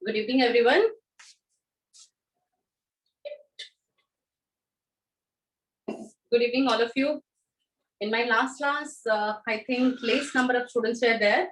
Good evening, everyone. Good evening, all of you. In my last class, I think least number of students were there,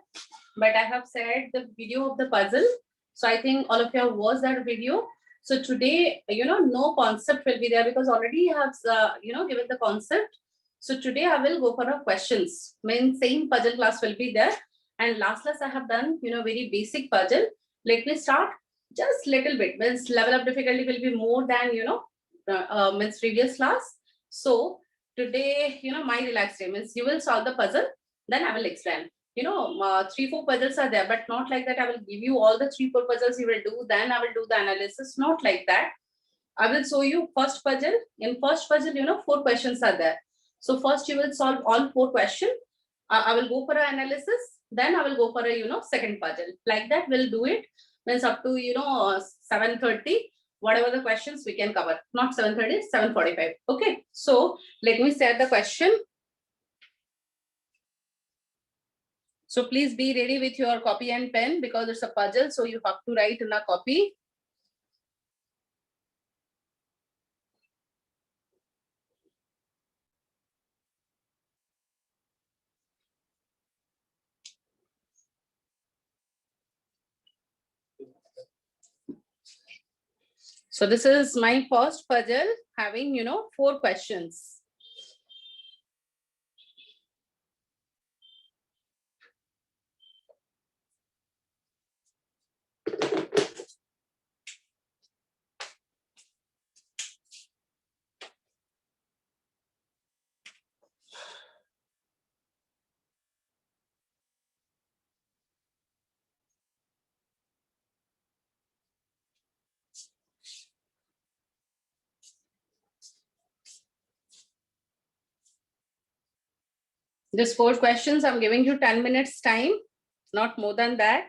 but I have said the video of the puzzle. So I think all of you have watched that video. So today, no concept will be there because already I have, given the concept. So today I will go for a questions. Means same puzzle class will be there. And last class I have done, very basic puzzle. Let me start just little bit. Means level of difficulty will be more than, means previous class. So today, my relaxed day means you will solve the puzzle, then I will explain. 3-4 puzzles are there, but not like that. I will give you all the 3-4 puzzles you will do, then I will do the analysis. Not like that. I will show you first puzzle. In first puzzle, 4 questions are there. So first you will solve all 4 questions. I will go for an analysis. Then I will go for a, second puzzle. Like that, we'll do it. Means up to, 7:30. Whatever the questions we can cover. Not 7:30, 7:45. Okay. So let me set the question. So please be ready with your copy and pen because it's a puzzle. So you have to write in a copy. So this is my first puzzle having, 4 questions. This 4 questions, I'm giving you 10 minutes time, not more than that.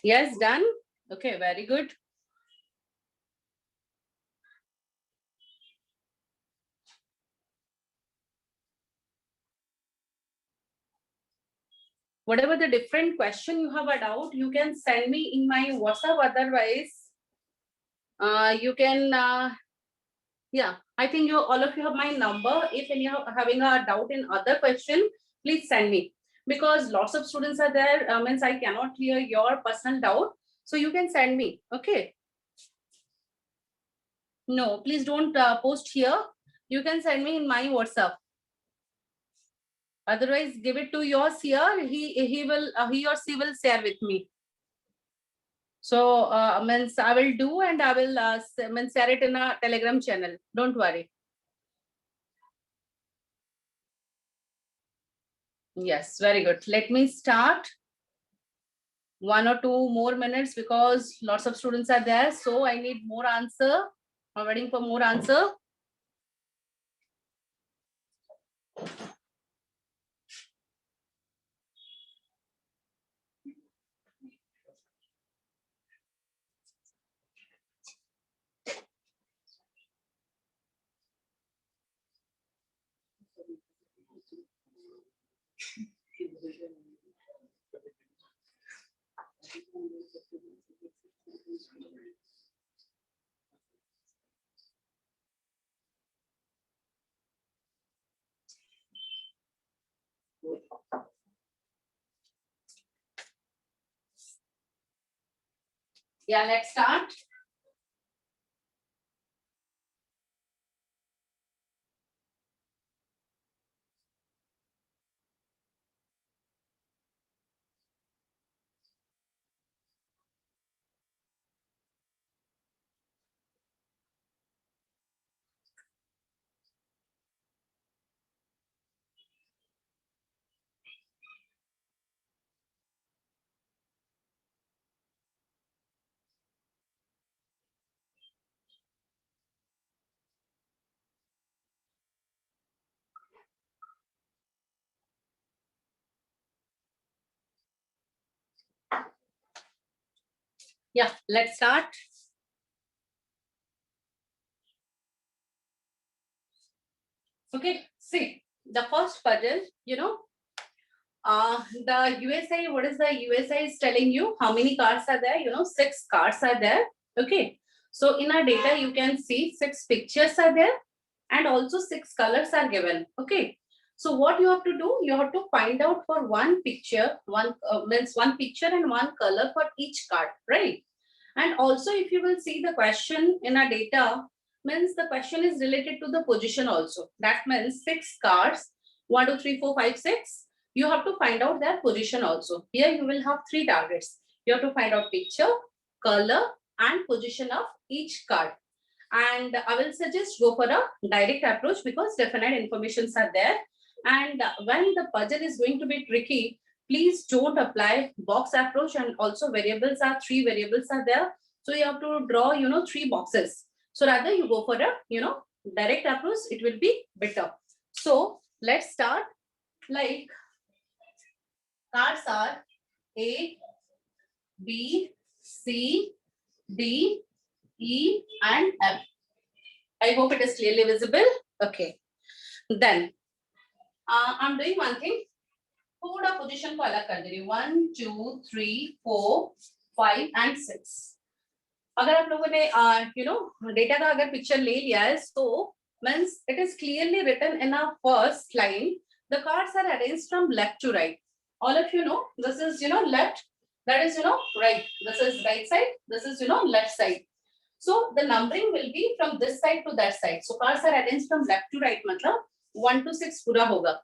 Yes, done. Okay, very good. whatever the different question you have a doubt, you can send me in my WhatsApp. Otherwise, you can, yeah, I think you all of you have my number. If any are having a doubt in other question, please send me, because lots of students are there. Means I cannot clear your personal doubt, so you can send me. Okay. No, please don't post here. You can send me in my WhatsApp. Otherwise, give it to yours here. He will he or she will share with me. So means I will do, and I will means share it in a Telegram channel. Don't worry. Yes, very good. Let me start. 1 or 2 more minutes, because lots of students are there. So I need more answer. I'm waiting for more answer. Yeah, let's start. Yeah, let's start. Okay, see, the first puzzle, the USA, what is the USA is telling you? How many cards are there? 6 cards are there. Okay. So in our data, you can see 6 pictures are there, and also 6 colors are given. Okay. So what you have to do, you have to find out for one picture, means one picture and one color for each card, right? And also, if you will see the question in our data, means the question is related to the position also. That means 6 cards, 1, 2, 3, 4, 5, 6. You have to find out their position also. Here you will have 3 targets. You have to find out picture, color, and position of each card. And I will suggest go for a direct approach, because definite informations are there. And when the puzzle is going to be tricky, please don't apply box approach. And also variables are 3 variables are there. So you have to draw, 3 boxes. So rather you go for a, direct approach, it will be better. So let's start. Like, cards are A, B, C, D, E, and F. I hope it is clearly visible. Okay. Then I'm doing one thing. थोड़ा position को अलग कर दे रही हूँ. 1, 2, 3, 4, 5 and 6. अगर आप लोगों ने डेटा का अगर पिक्चर ले लिया है, so means it is clearly written in our first line. The cards are arranged from left to right. All of you know this is left. That is right. This is right side. This is left side. So the numbering will be from this side to that side. So cards are arranged from left to right. मतलब 1 to 6 पूरा होगा.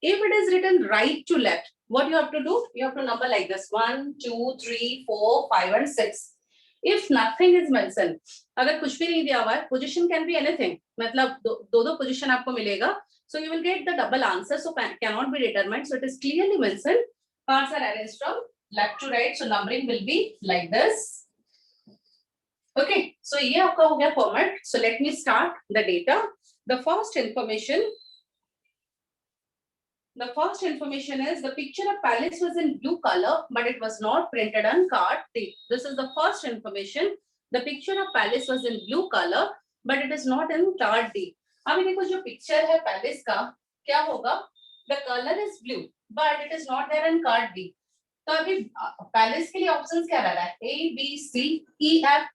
If it is written right to left, what you have to do? You have to number like this: 1, 2, 3, 4, 5, and 6. If nothing is mentioned, अगर कुछ भी नहीं दिया हुआ है, position can be anything. मतलब दो position आपको मिलेगा. So you will get the double answer. So cannot be determined. So it is clearly mentioned. Cards are arranged from left to right. So numbering will be like this. Okay. So ये आपका हो गया format. So let me start the data. The first information is the picture of palace was in blue color, but it was not printed on card. This is the first information. The picture of palace was in blue color, but it is not in card D. अभी देखो जो picture है palace का क्या होगा? the color is blue but it is not there in card B. तो अभी palace के लिए ऑप्शंस क्या रह रहा है? A, B, C, E, F.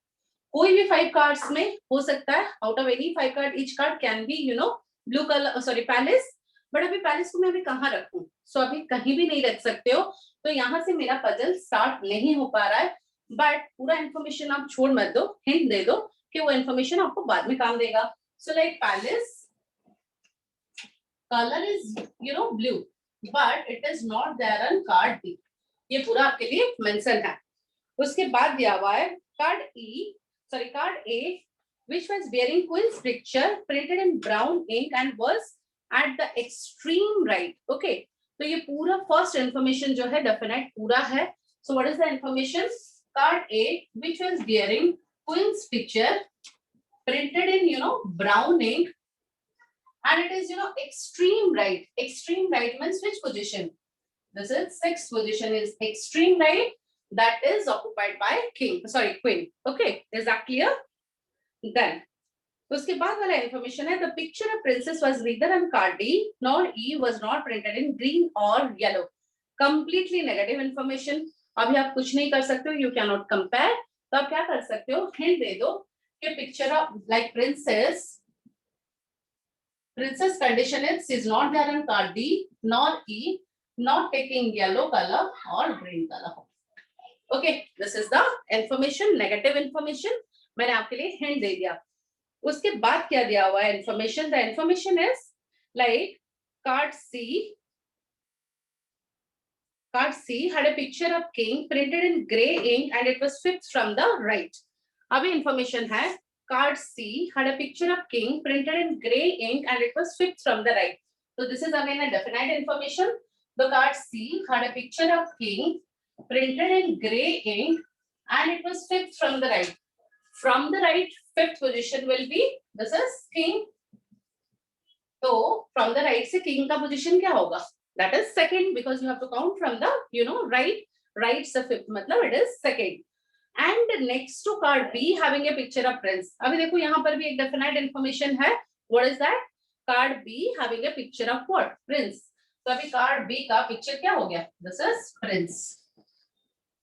कोई भी 5 कार्ड्स में हो सकता है. Out of any 5 card each card can be blue colour, sorry palace. But अभी पैलेस को मैं अभी कहाँ रखूं? सो अभी कहीं भी नहीं रख सकते हो. तो यहाँ से मेरा पजल स्टार्ट नहीं हो पा रहा है. बट पूरा इन्फॉर्मेशन आप छोड़ मत दो, हिंट दे दो कि वो इन्फॉर्मेशन आपको बाद में काम देगा. So like palace color is blue but it is not there on card B. ये पूरा आपके लिए मेंशन है. उसके बाद दिया हुआ है card A which was bearing Queen's picture printed in brown ink and was at the extreme right. Okay, तो ये पूरा फर्स्ट इंफॉर्मेशन जो है डेफिनेट पूरा है. So what is the information? Card A which was bearing Queen's picture printed in brown ink and it is extreme right. Extreme right means which position? This is sixth position is extreme right, that is occupied by queen. Okay, is that clear? Then उसके बाद वाला information है the picture of princess was neither on card D nor E was not printed in green or yellow. Completely negative information. अभी आप कुछ नहीं कर सकते हो, you cannot compare. तो आप क्या कर सकते हो? Hint दे दो कि picture of like princess condition is not there on card D nor E, not taking yellow color or green color. Okay, this is the information, negative information. मैंने आपके लिए hint दे दिया. उसके बाद क्या दिया हुआ है information? The information is like card C had a picture of king printed in gray ink and it was fifth from the right. अभी information है card C had a picture of king printed in gray ink and it was fifth from the right. So this is again a definite information. The card C had a picture of king printed in gray ink and it was fifth from the right. From the right, fifth position will be, this is king. So from the right से king का position क्या होगा? That is second because you have to count from the right. Right से fifth मतलब it is second. And next to card B having a picture of prince. अभी देखो यहाँ पर भी एक definite information है. What is that? Card B having a picture of what? Prince. तो अभी card B का picture क्या हो गया? This is prince.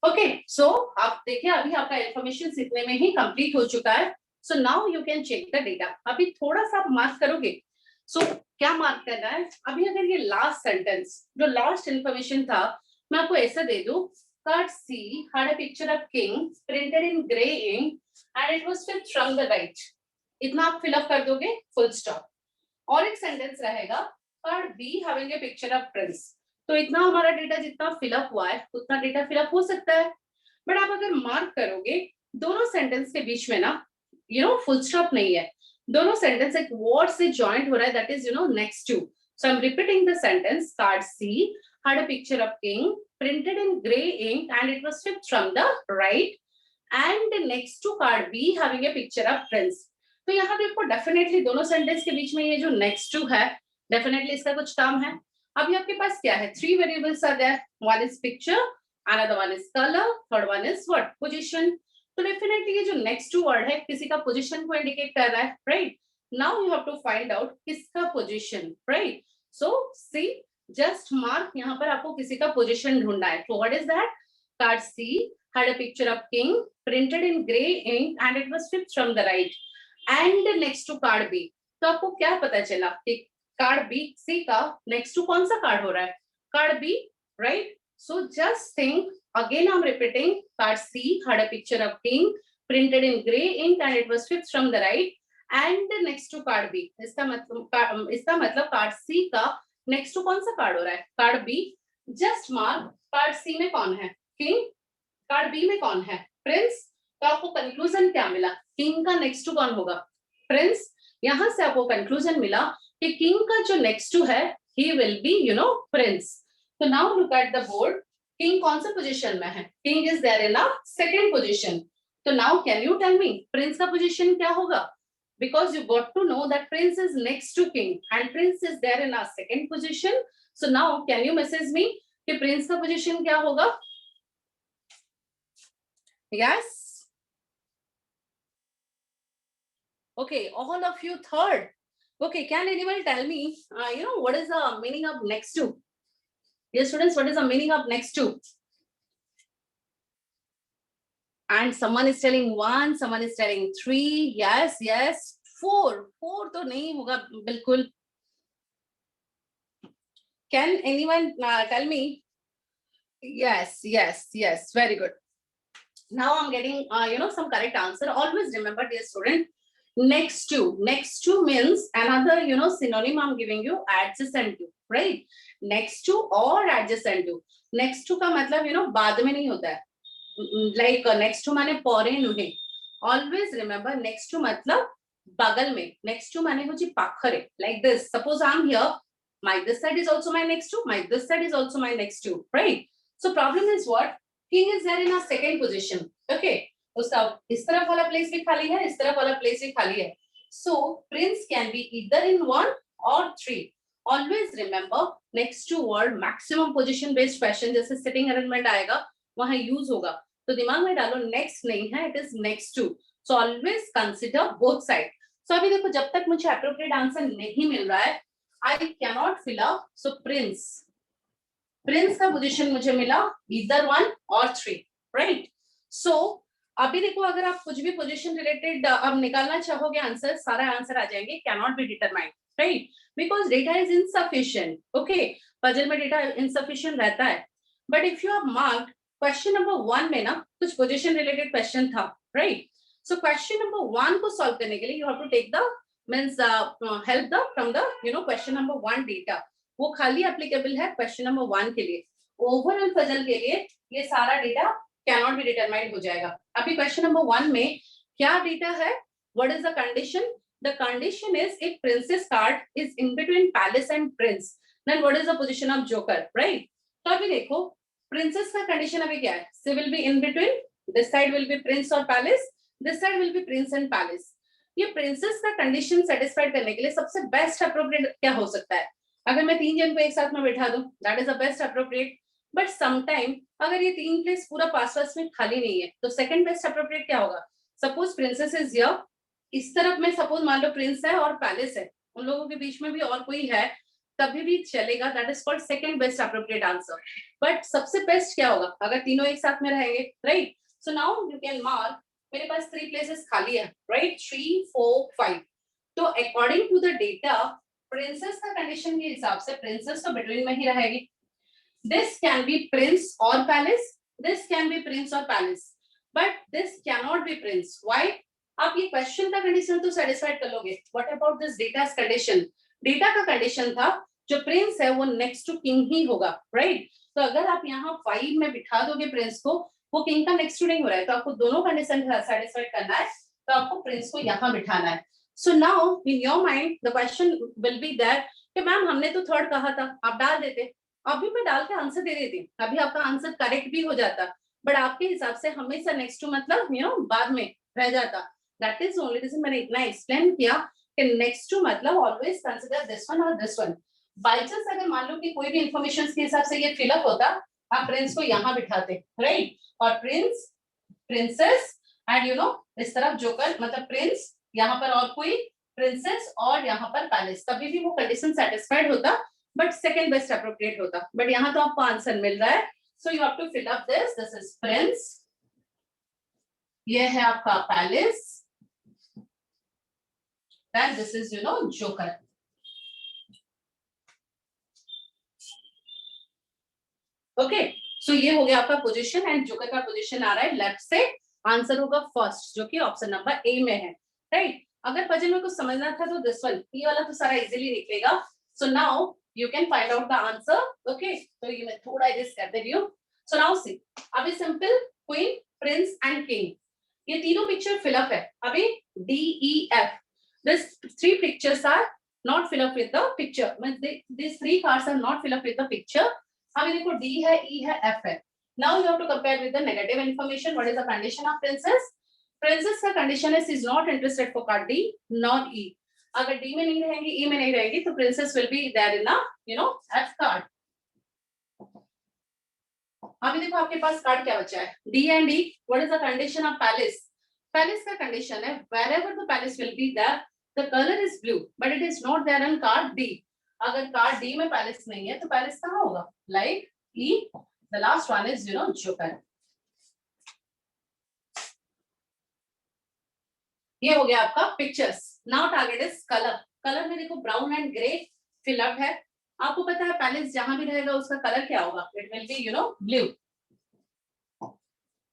Okay, so आप देखिए अभी आपका information इतने में ही complete हो चुका है. So now you can check the data. अभी थोड़ा सा आप mark करोगे. So क्या mark करना है? अभी अगर ये last sentence जो last information था मैं आपको ऐसा दे दूं. Card C had a picture of king printed in gray ink and it was fifth from the right. इतना आप fill up कर दोगे, full stop. और एक sentence रहेगा card B having a picture of prince. तो इतना हमारा डेटा जितना fill up हुआ है उतना डेटा fill up हो सकता है. बट आप अगर मार्क करोगे दोनों सेंटेंस के बीच में ना फुल स्टॉप नहीं है. दोनों सेंटेंस एक वर्ड से जॉइंट हो रहा है, that is next to. So I am repeating the sentence. Card C had a picture of king printed in gray ink and it was fifth from the right and next to card B having a picture of prince. तो यहाँ देखो definitely दोनों sentence के बीच में ये जो next to है definitely इसका कुछ काम है. अभी आपके पास क्या है? 3 variables are there. One is picture, another one is color, third one is what? Position. तो डेफिनेटली ये जो नेक्स्ट टू वर्ड है किसी का पोजीशन को इंडिकेट कर रहा है, right? Now you have to find out किसका position, right? So see just mark, यहाँ पर आपको किसी का पोजीशन ढूंढना है. तो what is that? Card C had a picture of king printed in gray ink and it was fifth from the right and next to card B. तो आपको क्या पता चला कि कार्ड बी सी का नेक्स्ट टू कौन सा card हो रहा है? Card B, right? So just think again. I'm repeating. Card C had a picture of king printed in gray ink and it was fifth from the right and next to card B. इसका मतलब card C का next to कौन सा card हो रहा है? Card B. Just mark card C में कौन है? किंग. कार्ड B में कौन है? प्रिंस. तो आपको कंक्लूजन क्या मिला? किंग का नेक्स्ट टू कौन होगा? प्रिंस. यहां से आपको कंक्लूजन मिला कि किंग का जो नेक्स्ट टू है he will be Prince. So now look at the board. King कौन सा पोजीशन में है? King is there in a second position. So now can you tell me prince का पोजीशन क्या होगा? Because you got to know that prince is next to king and prince is there in a second position. So now can you message me कि prince का position क्या होगा? Yes. Okay, all of you third. Okay, can anyone tell me, what is the meaning of next to? Dear students, what is the meaning of next to? And someone is telling 1, someone is telling 3. Yes, yes. 4. 4 तो नहीं होगा बिल्कुल. Can anyone tell me? Yes, yes, yes. Very good. Now I'm getting, some correct answer. Always remember, dear student, next to. Next to means another, synonym I'm giving you, adjacent to, right? Next to or adjacent to. Next to का मतलब, बाद में नहीं होता है. Like next to माने पौरे नुहे. Always remember, next to मतलब बगल में. Next to माने होची पाखरे. Like this. Suppose I'm here. My this side is also my next to. My this side is also my next to. Right? So problem is what? King is there in a second position. Okay. उसका इस तरफ वाला place भी खाली है, इस तरफ वाला place भी खाली है. So prince can be either in 1 or 3. Always remember, next to word maximum position based question जैसे sitting arrangement आएगा वहां यूज होगा. तो दिमाग में डालो नेक्स्ट नहीं है, it is next to. So always consider both side. So अभी देखो, जब तक मुझे एप्रोप्रिएट आंसर नहीं मिल रहा है, I can not fill up. So prince, prince का पोजीशन मुझे मिला ईदर 1 और 3, राइट. सो अभी देखो, अगर आप कुछ भी पोजीशन रिलेटेड अब निकालना चाहोगे आंसर, सारा आंसर आ जाएंगे. Can not be determined, right, because data is insufficient. Okay, puzzle में डेटा इनसफिशिएंट रहता है. But if you have marked question number 1 में ना कुछ पोजीशन रिलेटेड क्वेश्चन था, राइट. सो क्वेश्चन नंबर 1 को सॉल्व करने के लिए you have to take the means help the from the question number 1 data. वो खाली एप्लीकेबल है क्वेश्चन नंबर 1 के लिए. ओवरऑल पजल के लिए ये सारा data can not be determined हो जाएगा. अभी क्वेश्चन नंबर 1 में क्या डेटा है? What is the condition? The condition is if princess card is in between palace and prince, then what is the position of joker, right. तो अभी देखो, princess का कंडीशन अभी क्या है? She will be in between, this side will be prince और palace, this side will be prince and palace. ये princess का कंडीशन सेटिस्फाइड करने के लिए सबसे बेस्ट अप्रोप्रिएट क्या हो सकता है? अगर मैं 3 जन को एक साथ में बैठा दूं, that is the best appropriate. But sometime अगर ये 3 प्लेस पूरा पास में खाली नहीं है, तो सेकंड बेस्ट अप्रोप्रिएट क्या होगा? सपोज प्रिंसेस इज हियर, इस तरफ में सपोज मान लो प्रिंस है और पैलेस है, उन लोगों के बीच में भी और कोई है, तभी भी चलेगा. That is called second best appropriate answer. But सबसे बेस्ट क्या होगा? अगर तीनों एक साथ में रहेंगे, right. So now you can mark, मेरे पास 3 प्लेसेस खाली है, राइट, 3 4 5. तो according to the data, princess का कंडीशन के हिसाब से प्रिंसेस तो बिटवीन में ही रहेगी. दिस कैन बी प्रिंस और palace, this can be prince और palace, but this can not be prince. Why? आप ये क्वेश्चन का कंडीशन तो सेटिस्फाइड कर लोगे. What about this data's condition? Data का कंडीशन था जो प्रिंस है वो नेक्स्ट टू किंग ही होगा, राइट. तो अगर आप यहाँ 5 में बिठा दोगे प्रिंस को, वो किंग का नेक्स्ट टू नहीं हो रहा है, तो आपको दोनों कंडीशन सेटिस्फाइड करना है, तो आपको प्रिंस को यहाँ बिठाना है. So now in your mind the question will be that कि मैम हमने तो थर्ड कहा था, आप डाल देते. अभी मैं डाल के आंसर दे देती, अभी आपका आंसर करेक्ट भी हो जाता, बट आपके हिसाब से हमेशा नेक्स्ट टू मतलब बाद में रह जाता. दैट इज ओनली रीजन मैंने इतना एक्सप्लेन किया कि नेक्स्ट टू मतलब ऑलवेज कंसीडर दिस वन और दिस वन. बाय चांस अगर मान लो कि कोई भी इंफॉर्मेशन के हिसाब से ये फिलअप होता, आप प्रिंस को यहाँ बिठाते, राइट, और प्रिंस, प्रिंसेस एंड इस तरफ जोकर मतलब प्रिंस, यहाँ पर और कोई प्रिंसेस और यहाँ पर पैलेस, तभी भी वो कंडीशन सेटिस्फाइड होता, बट सेकंड बेस्ट अप्रोप्रिएट होता. बट यहाँ तो आपको आंसर मिल रहा है. So you have to fill up this. This is prince, ये है आपका palace, then this is joker. Okay, so ये हो गया आपका पोजीशन एंड जोकर का पोजीशन आ रहा है लेफ्ट से. आंसर होगा फर्स्ट, जो कि ऑप्शन नंबर ए में है, राइट. अगर पजल में कुछ समझना था तो दिस वन, ये वाला तो सारा इजीली निकलेगा. सो now you can find out the answer. Okay, तो ये मैं थोड़ा एडजस्ट कर दे रही हूँ. सो नाउ सी, अभी simple queen, prince and king, ये तीनों पिक्चर फिलअप है. अभी D E F, this 3 pictures are not fill up with the picture, means these 3 cards are not fill up with the picture. अभी देखो D है, E है, F है. Now you have to compare with the negative information. What is the condition of princess? Princess का condition is not interested for card D nor E. अगर D में नहीं रहेंगी, E में नहीं रहेंगी, तो princess will be there in the F card. अभी देखो आपके पास कार्ड क्या बचा है, D and E. What is the condition of palace? Palace का condition है wherever the palace will be there, The color is blue, but it is not there on card D. अगर card D में palace नहीं है, तो palace कहाँ होगा? Like E. The last one is, joker. ये हो गया आपका pictures. Now target is color. Color में देखो brown and grey fill up है. आपको पता है palace जहां भी रहेगा उसका color क्या होगा? It will be, blue.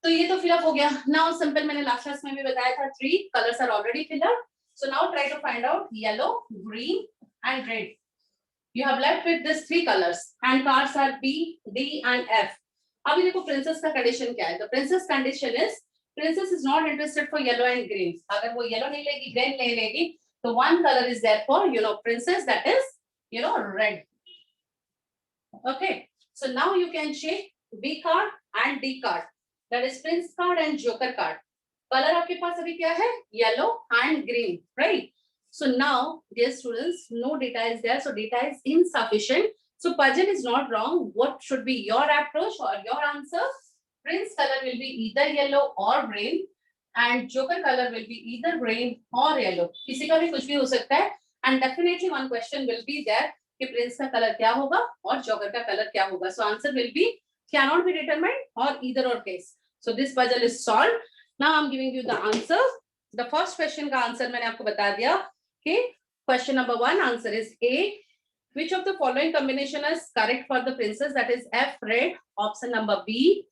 तो ये तो फिलअप हो गया. नाउ सिंपल मैंने लास्ट क्लास में भी बताया था 3 colours are already fill up. So now try to find out yellow, green and red. You have left with this 3 colours and cards are B, D and F. अभी देखो princess का condition क्या है. The princess condition is princess is not interested for yellow and green. अगर वो yellow नहीं लेगी, green नहीं लेगी, तो one colour is there for princess, that is red. Okay, so now you can check B card and D card. That is prince card and joker card. Color आपके पास अभी क्या है? Yellow and green, right? So now, dear students, no data is there, so data is insufficient. So puzzle is not wrong. What should be your approach or your answer? Prince color will be either yellow or green, and joker color will be either green or yellow. किसी का भी कुछ भी हो सकता है. And definitely one question will be there कि Prince का कलर क्या होगा और जोकर का कलर क्या होगा. So answer will be cannot be determined or either or case. So this puzzle is solved. Now I'm giving you the answer. The first question का answer मैंने आपको बता दिया कि question number 1 answer is A. Which of the following combination is correct for the princess? That is F, red. Option number B.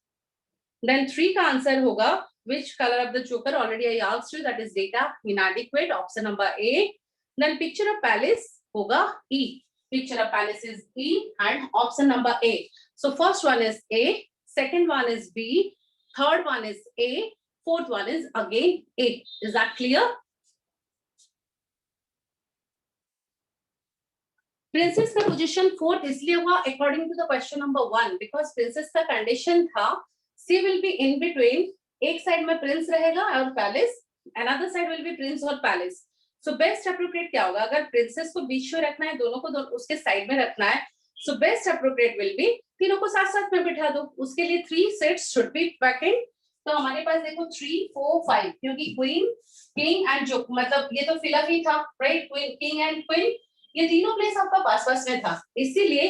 Then 3 का answer होगा which color of the joker? Already I asked you, that is data inadequate. Option number A. Then picture of palace होगा E. Picture of palace is E and option number A. So first one is A, second one is B, third one is A, fourth one is again A. Is that clear? Princess का position fourth इसलिए हुआ according to the question number 1 because princess का condition था she will be in between. एक side में prince रहेगा और palace, another side will be prince और palace. So best appropriate क्या होगा? अगर princess को बीच में रखना है, दोनों को उसके side में रखना है, so best appropriate will be तीनों को साथ साथ में बिठा दो. उसके लिए 3 sets should be vacant. तो हमारे पास देखो 3, 4, 5 क्योंकि queen, king and joke मतलब ये तो फिलअप ही था, right? Queen, king and queen ये तीनों प्लेस आपका पास पास में था, इसीलिए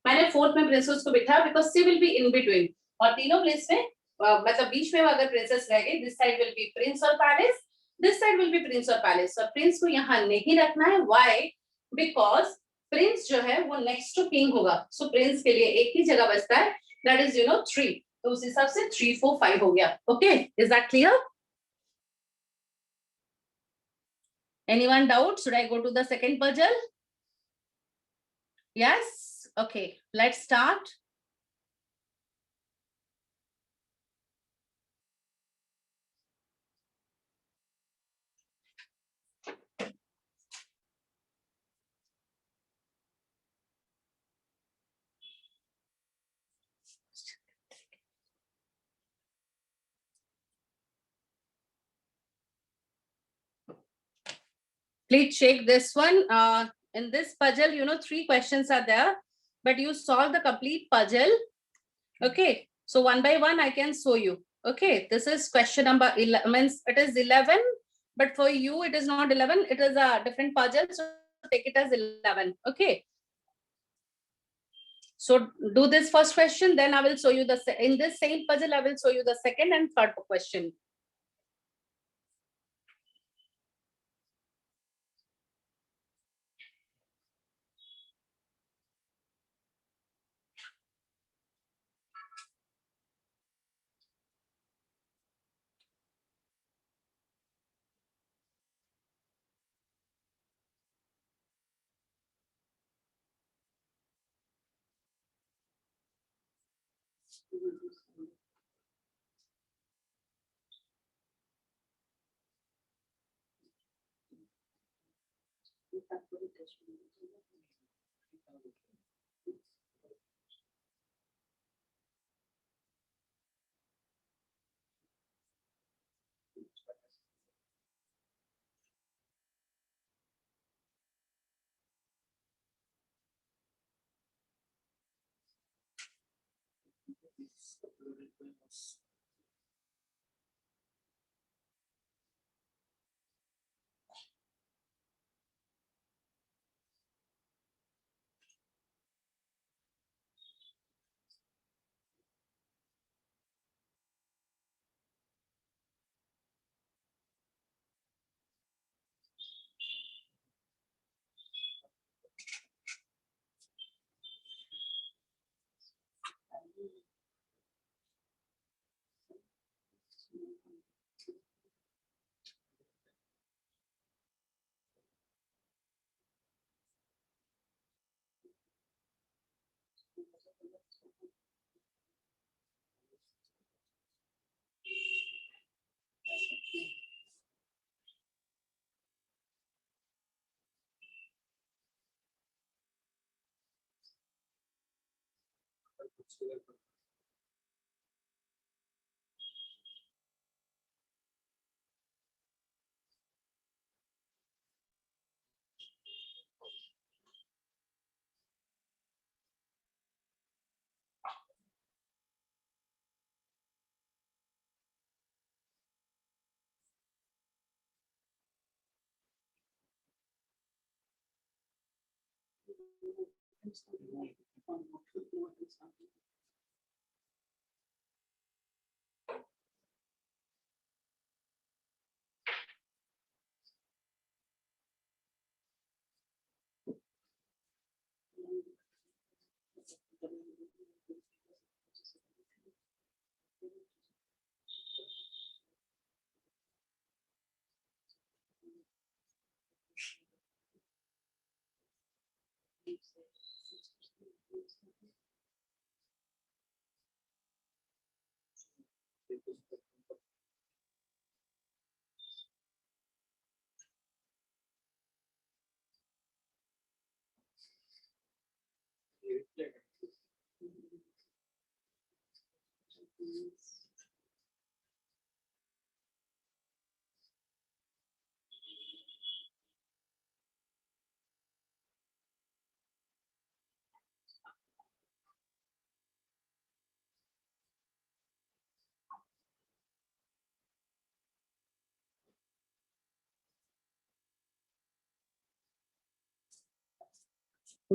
मैंने फोर्थ में प्रिंसेस को बिठा because she will be in between. और तीनों प्लेस में मतलब बीच में अगर प्रिंसेस रह गई, this side will be prince और palace, this side will be prince और पैलेस. और प्रिंस को यहाँ नहीं रखना है. व्हाई? बिकॉज प्रिंस जो है वो नेक्स्ट टू किंग होगा. सो प्रिंस के लिए एक ही जगह बचता है, दैट इज 3. तो उस हिसाब से 3, 4, 5 हो गया. Okay, is that clear? Anyone doubt? Should I go to the second puzzle? Yes? Okay, let's start. Please check this one. In this puzzle, 3 questions are there, but you solve the complete puzzle. Okay, so one by one, I can show you. Okay, this is question number 11. Means it is 11, but for you, it is not 11. It is a different puzzle, so take it as 11. Okay. So do this first question, then I will show you in this same puzzle, I will show you the second and third question.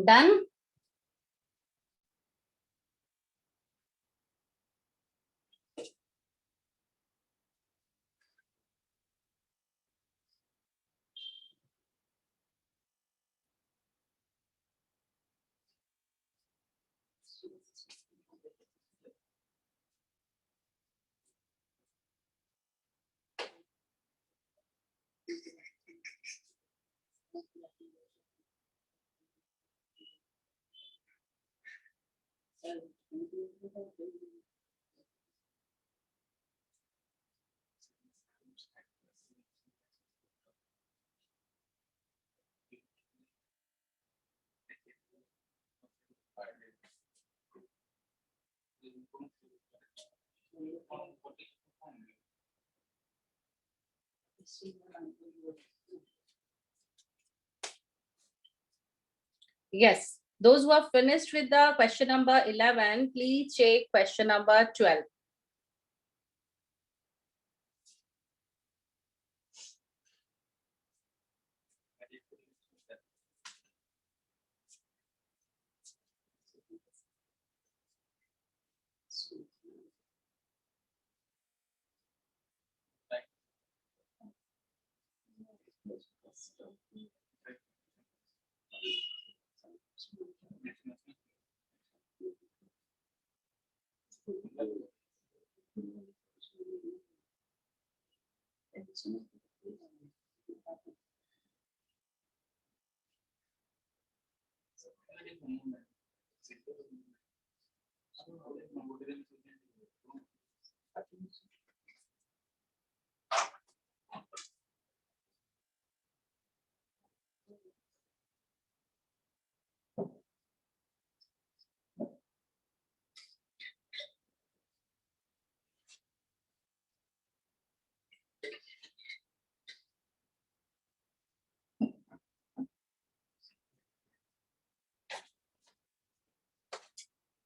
Done. Yes, those who have finished with the question number 11, please check question number 12.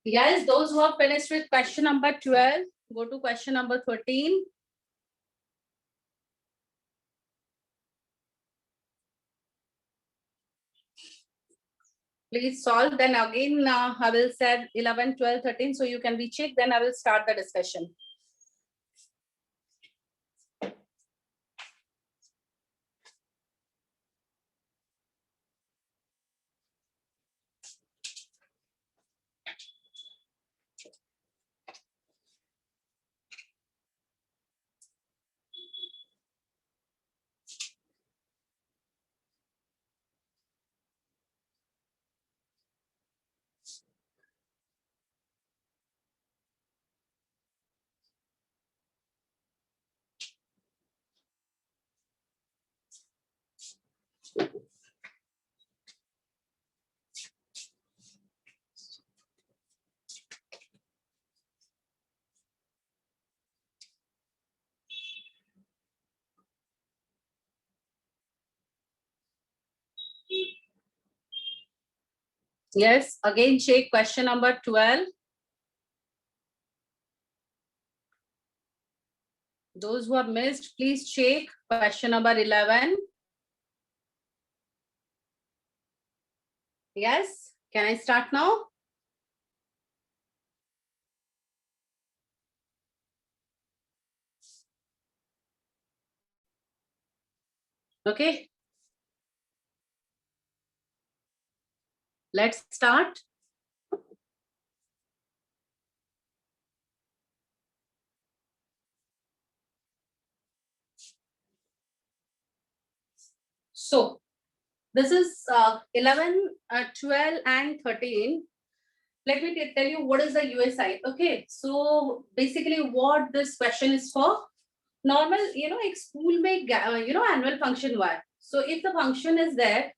Yes, those who have finished with question number 12, go to question number 13. Please solve. Then again, I will say 11, 12, 13. So you can recheck. Then I will start the discussion. Yes, again check question number 12. Those who have missed, please check question number 11. Yes, can I start now? Okay. Let's start. So this is 11, 12 and 13. Let me tell you what is the USI. Okay, so basically what this question is for. Normal, एक school में annual function हुआ है. So if the function is there,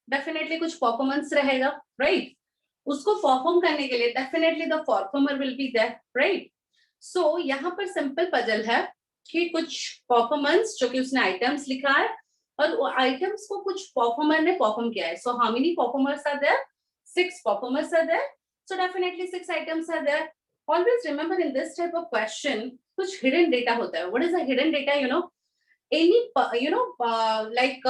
definitely कुछ performance रहेगा, right? उसको perform करने के लिए definitely the performer will be there, right? So यहाँ पर simple puzzle है कि कुछ performance जो कि उसने items लिखा है और वो items को कुछ performer ने perform किया है. So how many performers are there? 6 performers are there. So definitely 6 items are there. Always remember in this type of question, कुछ hidden data होता है. What is the hidden data? Any like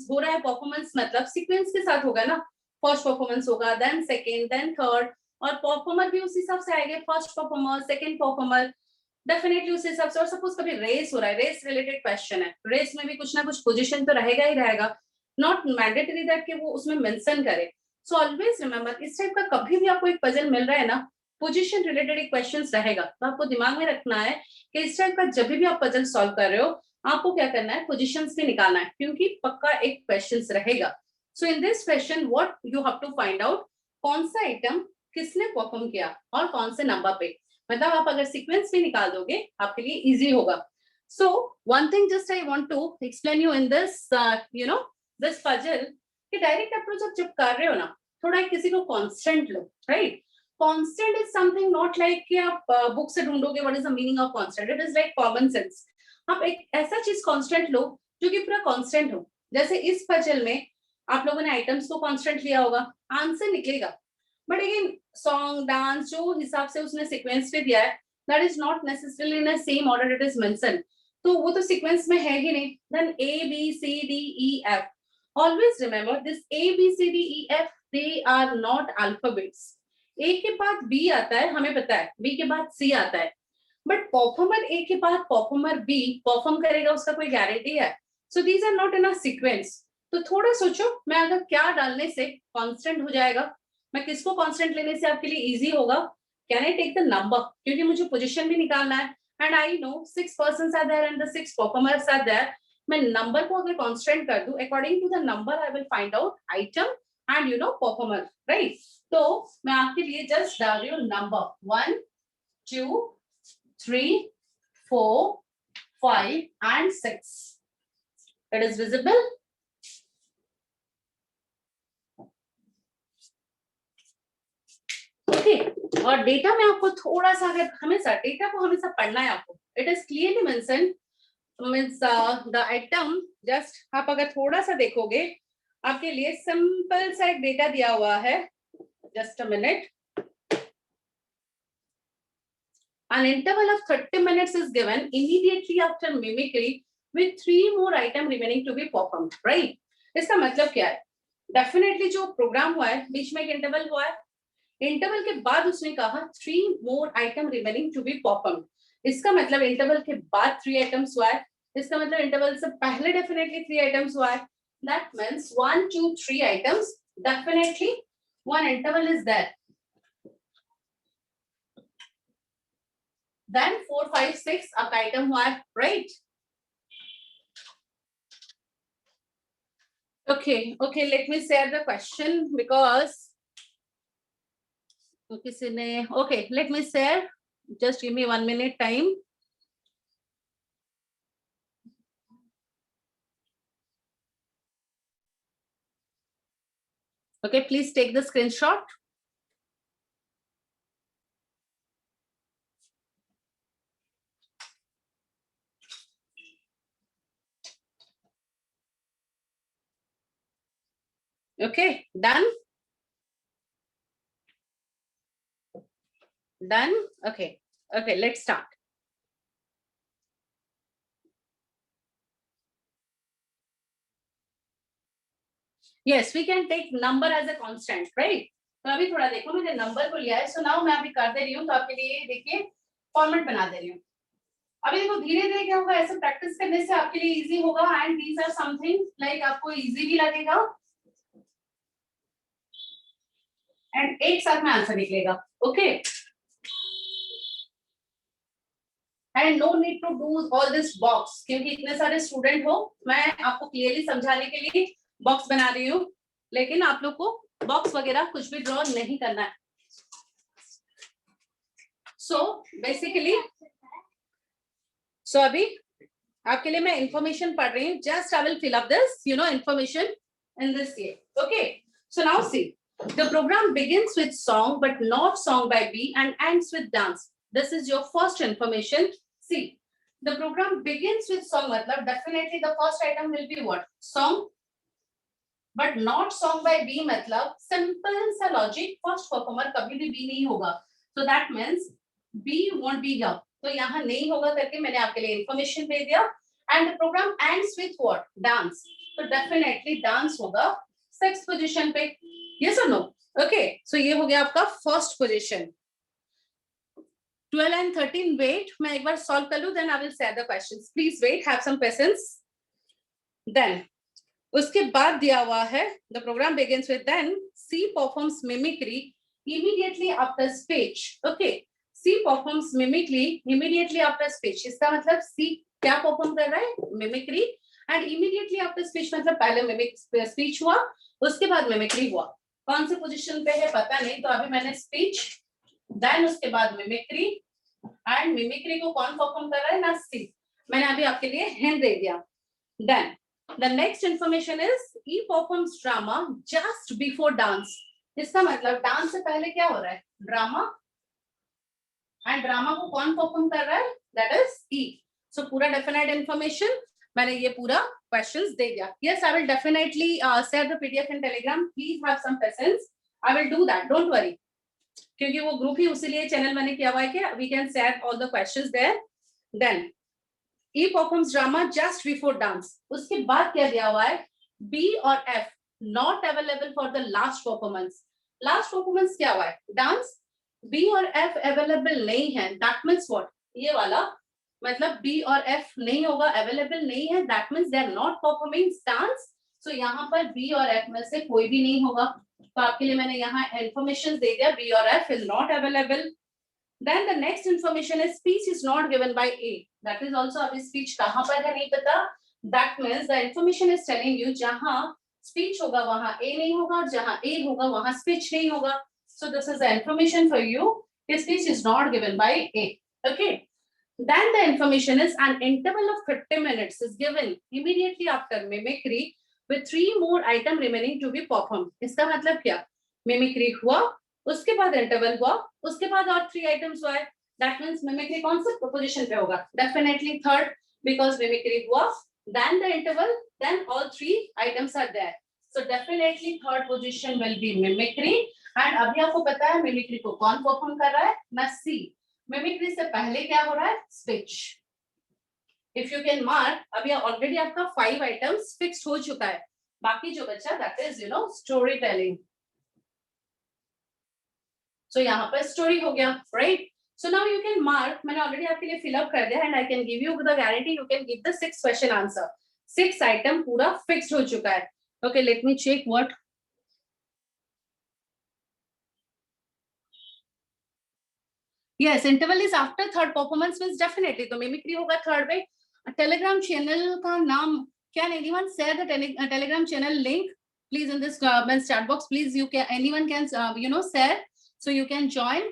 हो रहा है performance मतलब sequence के साथ होगा ना. First performance होगा, then second, then third, और performer भी उस हिसाब से आएंगे. First performer, second performer, definitely उस हिसाब से. और suppose कभी race हो रहा है, race related question है. Race में भी कुछ ना कुछ position तो रहेगा ही रहेगा. Not mandatory that कि वो उसमें mention करे. So always remember इस टाइप का कभी भी आपको एक पजल मिल रहा है ना, पोजीशन रिलेटेड एक क्वेश्चंस रहेगा, तो आपको दिमाग में रखना है कि इस टाइप का जब भी आप पजल सॉल्व कर रहे हो, आपको क्या करना है, पोजीशंस भी निकालना है, क्योंकि पक्का एक क्वेश्चंस रहेगा. So in this question what you have to find out, कौन सा आइटम किसने परफॉर्म किया और कौन से नंबर पे. मतलब आप अगर सीक्वेंस भी निकाल दोगे आपके लिए इजी होगा. So one thing just I want to explain you in this this puzzle कि डायरेक्ट अप्रोच आप जब कर रहे हो ना, थोड़ा किसी को कांस्टेंट लो, right. Constant is something not like कि आप बुक से ढूंढोगे what is the meaning of constant. It is like common sense. आप एक ऐसा चीज कांस्टेंट लो जो कि पूरा कांस्टेंट हो. जैसे इस पजल में आप लोगों ने आइटम्स को कांस्टेंट लिया होगा, आंसर निकलेगा. बट अगेन सॉन्ग डांस जो हिसाब से उसने सीक्वेंस पे दिया है, that is not necessarily in same order it is mention. तो वो तो सीक्वेंस में है ही नहीं. Then A B C D E F. Always remember this A, B, C, D, E, F, they are not alphabets. A के बाद B आता है, हमें पता है. B के बाद C आता है. बट परफॉर्मर A के बाद परफॉर्मर B परफॉर्म करेगा, उसका कोई गारंटी है? So these are not in a sequence. तो थोड़ा सोचो, मैं अगर क्या डालने से कांस्टेंट हो जाएगा, मैं किसको कांस्टेंट लेने से आपके लिए इजी होगा. Can I take the number, क्योंकि मुझे पोजीशन भी निकालना है. And I know 6 persons are there and the 6 performers are there. मैं नंबर को अगर कांस्टेंट कर दूं, according to the number I will find out item and performer, right. तो मैं आपके लिए जस्ट डाल रही हूँ number 1 2 3 4 5 and 6. It is visible. Okay. और डेटा में आपको थोड़ा सा, अगर हमेशा डेटा को हमेशा पढ़ना है आपको. It is clearly mention means the item. Just आप अगर थोड़ा सा देखोगे, आपके लिए सिंपल सा एक डेटा दिया हुआ है. Just a minute. An interval of 30 minutes is given immediately after mimicry with 3 more items remaining to be performed, right? इसका मतलब क्या है? डेफिनेटली जो प्रोग्राम हुआ है, बीच में एक इंटरवल हुआ है. इंटरवल के बाद उसने कहा 3 more item remaining to be performed. इसका मतलब इंटरवल के बाद 3 आइटम्स हुआ है. इसका मतलब इंटरवल से पहले डेफिनेटली 3 आइटम्स हुआ है. That means 1 2 3 items, definitely one interval is there. Then 4 5 6 up item हुआ है, right? Okay, let me share the question because किसी ने, okay, let me share. Just give me 1 minute time. Okay, please take the screenshot. Okay, done. Done? Okay. Okay, let's start. Yes, we can take number as a constant, right? तो अभी थोड़ा देखो, मैंने number को लिया है, so now मैं अभी कर दे रही हूँ, तो आपके लिए देखिए फॉर्मेट बना दे रही हूँ. अभी देखो धीरे धीरे क्या होगा, ऐसे प्रैक्टिस करने से आपके लिए इजी होगा, and these are something like आपको इजी भी लगेगा, एंड एक साथ में आंसर निकलेगा. Okay, and no need to do all this box, क्योंकि इतने सारे स्टूडेंट हो, मैं आपको क्लियरली समझाने के लिए बॉक्स बना रही हूँ, लेकिन आप लोग को बॉक्स वगैरह कुछ भी ड्रॉ नहीं करना है. सो बेसिकली अभी आपके लिए मैं इंफॉर्मेशन पढ़ रही हूँ. Just I will fill up this information in this ये. Okay, so now see, the program begins with song but not song by B and ends with dance. This is your first information. See, the program begins with song, matlab definitely the first item will be what? Song. But not song by B matlab simple सा logic, first performer कभी भी B नहीं होगा, so that means B won't be here. तो यहाँ नहीं होगा करके मैंने आपके लिए information दे दिया. And the program ends with what? Dance. तो definitely dance होगा sixth position पे. Yes or no? Okay, so ये हो गया आपका first position. 12 and 13 wait, मैं एक बार solve कर लूँ, then I will share the questions. Please wait, have some patience. Then उसके बाद दिया हुआ है, the program begins with then C performs mimicry immediately after speech. Okay, C performs mimicry immediately after speech. इसका मतलब C क्या perform कर रहा है? Mimicry. And immediately after speech मतलब पहले मिमिक स्पीच हुआ, उसके बाद मिमिक्री हुआ. कौन से पोजीशन पे है पता नहीं, तो अभी मैंने स्पीच, देन उसके बाद मिमिक्री, एंड मिमिक्री को कौन परफॉर्म कर रहा है? ना सी. मैंने अभी आपके लिए हिंट दे दिया. Then the next information is E performs drama just before dance. इसका मतलब डांस से पहले क्या हो रहा है? ड्रामा. एंड ड्रामा को कौन परफॉर्म कर रहा है? That is E. सो पूरा डेफिनेट इंफॉर्मेशन मैंने ये पूरा क्वेश्चंस दे दिया. Yes, I will definitely share the PDF in Telegram. Please have some patience, I will do that, don't worry, क्योंकि वो ग्रुप ही उसीलिए चैनल मैंने किया हुआ है कि we can share all the questions there. Then E performs drama just before dance. उसके बाद क्या दिया हुआ है? B और F not available for the last performance. Last performance क्या हुआ है? Dance. B और F available नहीं है. That means what? ये वाला मतलब B और F नहीं होगा, available नहीं है. That means they are not performing dance. So यहाँ पर B और F में से कोई भी नहीं होगा. तो आपके लिए मैंने यहाँ information दे दिया. B और F is not available. Then the next information is speech is not given by A. That is also अभी speech कहाँ पर है नहीं पता. That means the information is telling you जहाँ speech होगा वहाँ A नहीं होगा, और जहाँ A होगा वहाँ speech नहीं होगा. So this is the information for you. Speech is not given by A. Okay. Then the information is an interval of 50 minutes is given immediately after mimicry with 3 more item remaining to be performed. इसका मतलब क्या? Mimicry हुआ, उसके बाद interval हुआ, उसके बाद और 3 आइटम्स हुआ है. दैट मींस मिमिक्री कौन सा पोजीशन पे होगा? डेफिनेटली थर्ड, बिकॉज मिमिक्री हुआ, then the interval, then all 3 items are there. So definitely third position will be mimicry. And अभी आपको पता है मिमिक्री को कौन परफॉर्म कर रहा है? ना सी. मिमिक्री से पहले क्या हो रहा है? Speech. If you can mark, अभी ऑलरेडी आपका 5 आइटम्स फिक्स्ड हो चुका है. बाकी जो बचा दैट इज स्टोरी टेलिंग. सो यहाँ पर स्टोरी हो गया, right? So now you can mark, मैंने ऑलरेडी आपके लिए फिल अप कर दिया, and I can give you the guarantee you can give the 6 question answer. 6 item पूरा फिक्स्ड हो चुका है. Okay, let me check what. Yes, interval is after third performance means definitely तो mimicry होगा third पे. Telegram channel का नाम, can anyone share the Telegram channel link please in this chat box? Please, you can, anyone can share, so you can join.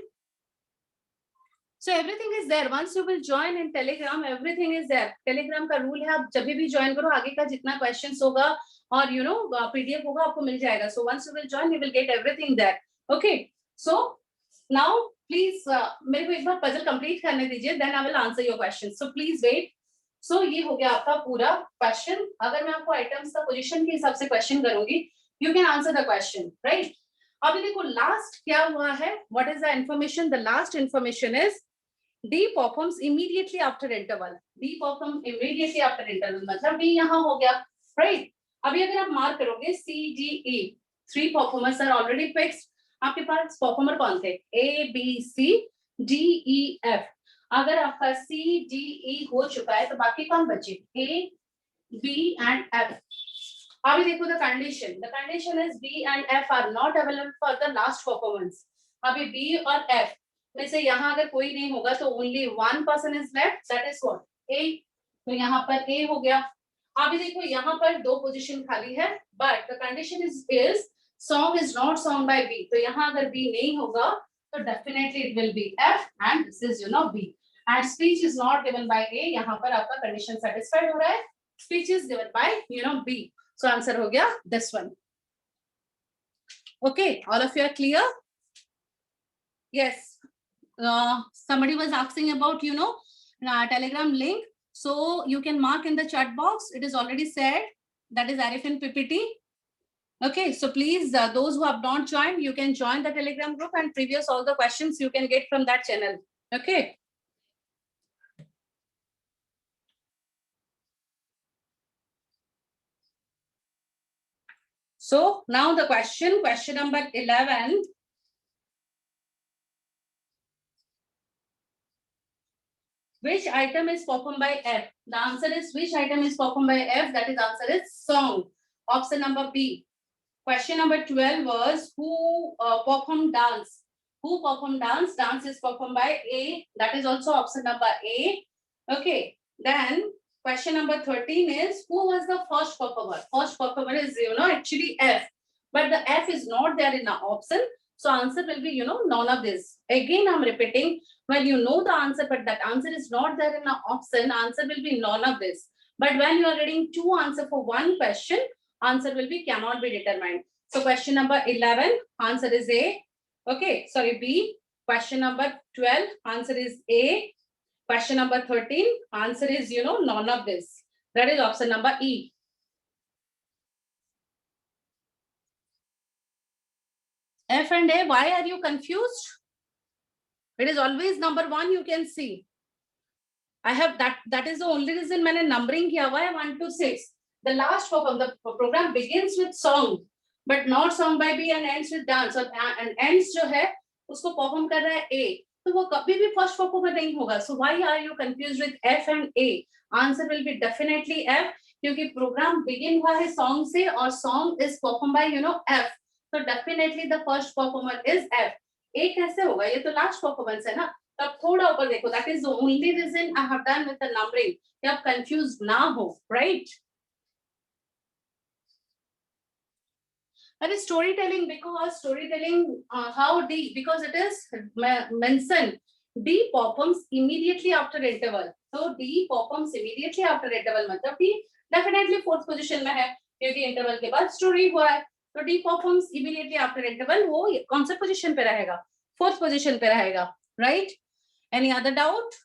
So everything is there. Once you will join in Telegram, everything is there. Telegram का rule है, आप जब भी join करो आगे का जितना questions होगा और पीडीएफ होगा आपको मिल जाएगा. So once you will join, you will get everything there. Okay. So now please मेरे को एक बार पजल कंप्लीट करने दीजिए, then I will answer your questions. So please wait. So ये हो गया आपका पूरा क्वेश्चन. अगर मैं आपको आइटम्स का पोजीशन के हिसाब से क्वेश्चन करूंगी, you can answer the question, right? अभी देखो लास्ट क्या हुआ है, what is the information, the last information is D performs immediately after interval, D perform immediately after interval, मतलब डी यहाँ हो गया, राइट। अभी अगर आप मार्क करोगे C D E, three performers are already fixed. आपके पास परफॉर्मर कौन थे, A B C D E F. अगर आपका सी डी ई हो चुका है तो बाकी कौन बचे, ए बी एंड एफ। अभी देखो the condition is B and F are not available for the last performance. अभी बी और एफ में से यहाँ अगर कोई नहीं होगा तो only one person is left, that is what, A. तो यहाँ पर ए हो गया। अभी देखो यहाँ पर दो पोजीशन खाली है, but the condition is song is not song by B. तो यहाँ अगर बी नहीं होगा तो definitely it will be F and this is B. And speech is not given by A, यहाँ पर आपका कंडीशन सेटिस्फाइड हो रहा है, speech is given by B. So answer हो गया this one. Okay, all of you are clear? Yes, somebody was asking about Telegram link, so you can mark in the chat box, it is already said, that is Arifin PPT. Okay, so please those who have not joined, you can join the Telegram group, and previous all the questions you can get from that channel. Okay, so now the question number 11. Which item is performed by F? The answer is which item is performed by F? That is answer is song. Option number B. Question number 12 was who performed dance? Who performed dance? Dance is performed by A. That is also option number A. Okay. Then question number 13 is who was the first performer? First performer is actually F, but the F is not there in the option. So answer will be none of this. Again I'm repeating, when you know the answer but that answer is not there in the option, answer will be none of this. But when you are getting two answers for one question, answer will be cannot be determined. So question number 11, answer is A. Okay, sorry, B. Question number 12, answer is A. Question number 13, answer is none of this. That is option number E. F and A, why are you confused? It is always number one, you can see. I have that is the only reason मैंने numbering किया हुआ है 1 to 6. The last program, the program begins with song, but not song by B and ends with dance. And ends जो है उसको perform कर रहा है A, तो वो कभी भी first performer नहीं होगा. So why are you confused with F and A? Answer will be definitely F, क्योंकि program begin हुआ है song से और song is performed by F. So definitely the first performer is F. A कैसे होगा, ये तो last performance है ना. तब थोड़ा ऊपर देखो, that is the only reason I have done with the numbering, कि आप confused ना हो, right? And storytelling, because storytelling, how D, because it is mentioned D performs immediately after interval. So D performs immediately after interval, मतलब D definitely fourth position में है, क्योंकि interval के बाद story हुआ है. तो D performs immediately after interval, वो कौन सा position पे रहेगा, fourth position पे रहेगा, right? Any other doubt?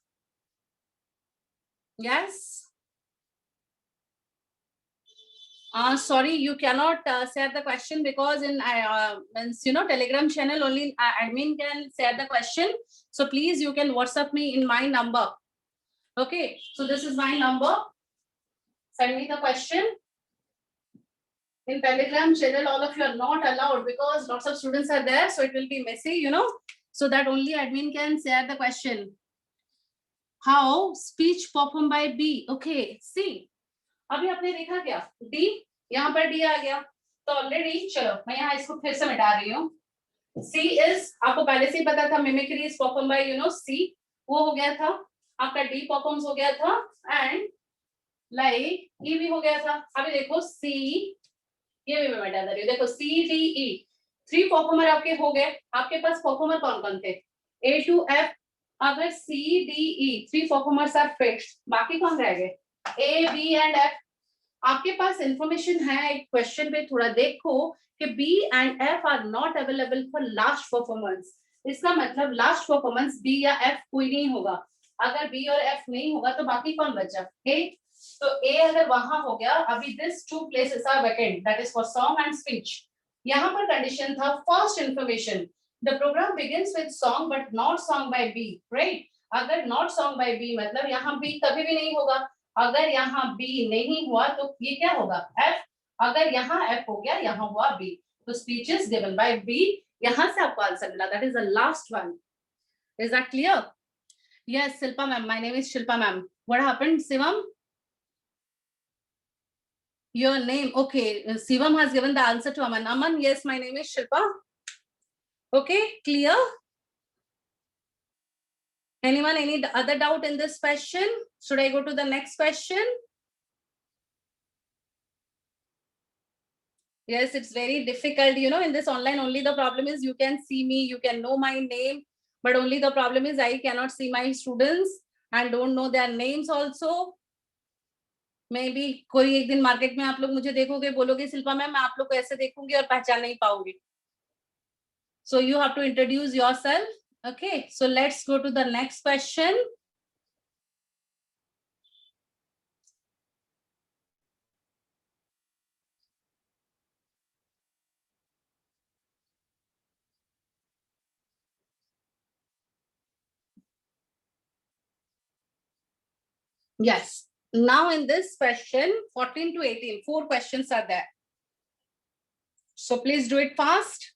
Yes. Sorry, you cannot share the question because in Telegram channel only admin can share the question. So please, you can WhatsApp me in my number. Okay, so this is my number. Send me the question. In Telegram channel, all of you are not allowed because lots of students are there, so it will be messy, so that only admin can share the question. How speech performed by B? Okay, see. अभी आपने देखा क्या, D, यहाँ पर D आ गया, तो already चलो मैं यहाँ इसको फिर से मिटा रही हूँ. सी इज, आपको पहले से ही पता था, मिमिक्री इज परफॉर्म बाय सी, वो हो गया था. आपका डी परफॉर्म्स हो गया था, एंड लाइक ई भी हो गया था. अभी देखो सी, ये भी मैं मिटा दे रही हूँ. देखो C D E, three performer आपके हो गए. आपके पास परफॉर्मर कौन कौन थे, ए टू एफ. अगर C D E three performers are fixed, बाकी कौन रह गए, ए बी एंड एफ. आपके पास इंफॉर्मेशन है, एक क्वेश्चन पे थोड़ा देखो कि B and F are not available for last performance. इसका मतलब लास्ट परफॉर्मेंस बी या एफ कोई नहीं होगा. अगर बी और एफ नहीं होगा तो बाकी कौन बचा, ए. तो ए अगर वहां हो गया, अभी this two places are vacant, that is for song and speech. यहाँ पर कंडीशन था first information, the program begins with song but not song by B, right. अगर नॉट सॉन्ग बाय बी मतलब यहाँ बी कभी भी नहीं होगा, अगर यहाँ बी नहीं हुआ तो ये क्या होगा, एफ। अगर यहाँ एफ हो गया, यहाँ हुआ बी, तो speech is given by B. यहाँ से आपको आंसर मिला, that is the last one. Is that clear? Yes Shilpa ma'am, my name is Shilpa ma'am. What happened Shivam? Your name, okay. Shivam has given the answer to Aman. Aman, yes, my name is Shilpa. Okay, clear? Anyone, any other doubt in this question? Should I go to the next question? Yes, it's very difficult. You know, in this online, only the problem is you can see me, you can know my name, but only the problem is I cannot see my students and don't know their names also. May be कोई एक दिन market में आप लोग मुझे देखोगे, बोलोगे Shilpa ma'am मैं आप लोग को ऐसे देखूंगी और पहचान नहीं पाऊंगी. So you have to introduce yourself. Okay, so let's go to the next question. Yes. Now in this question, 14 to 18, 4 questions are there. So please do it fast.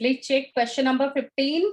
Please check question number 15.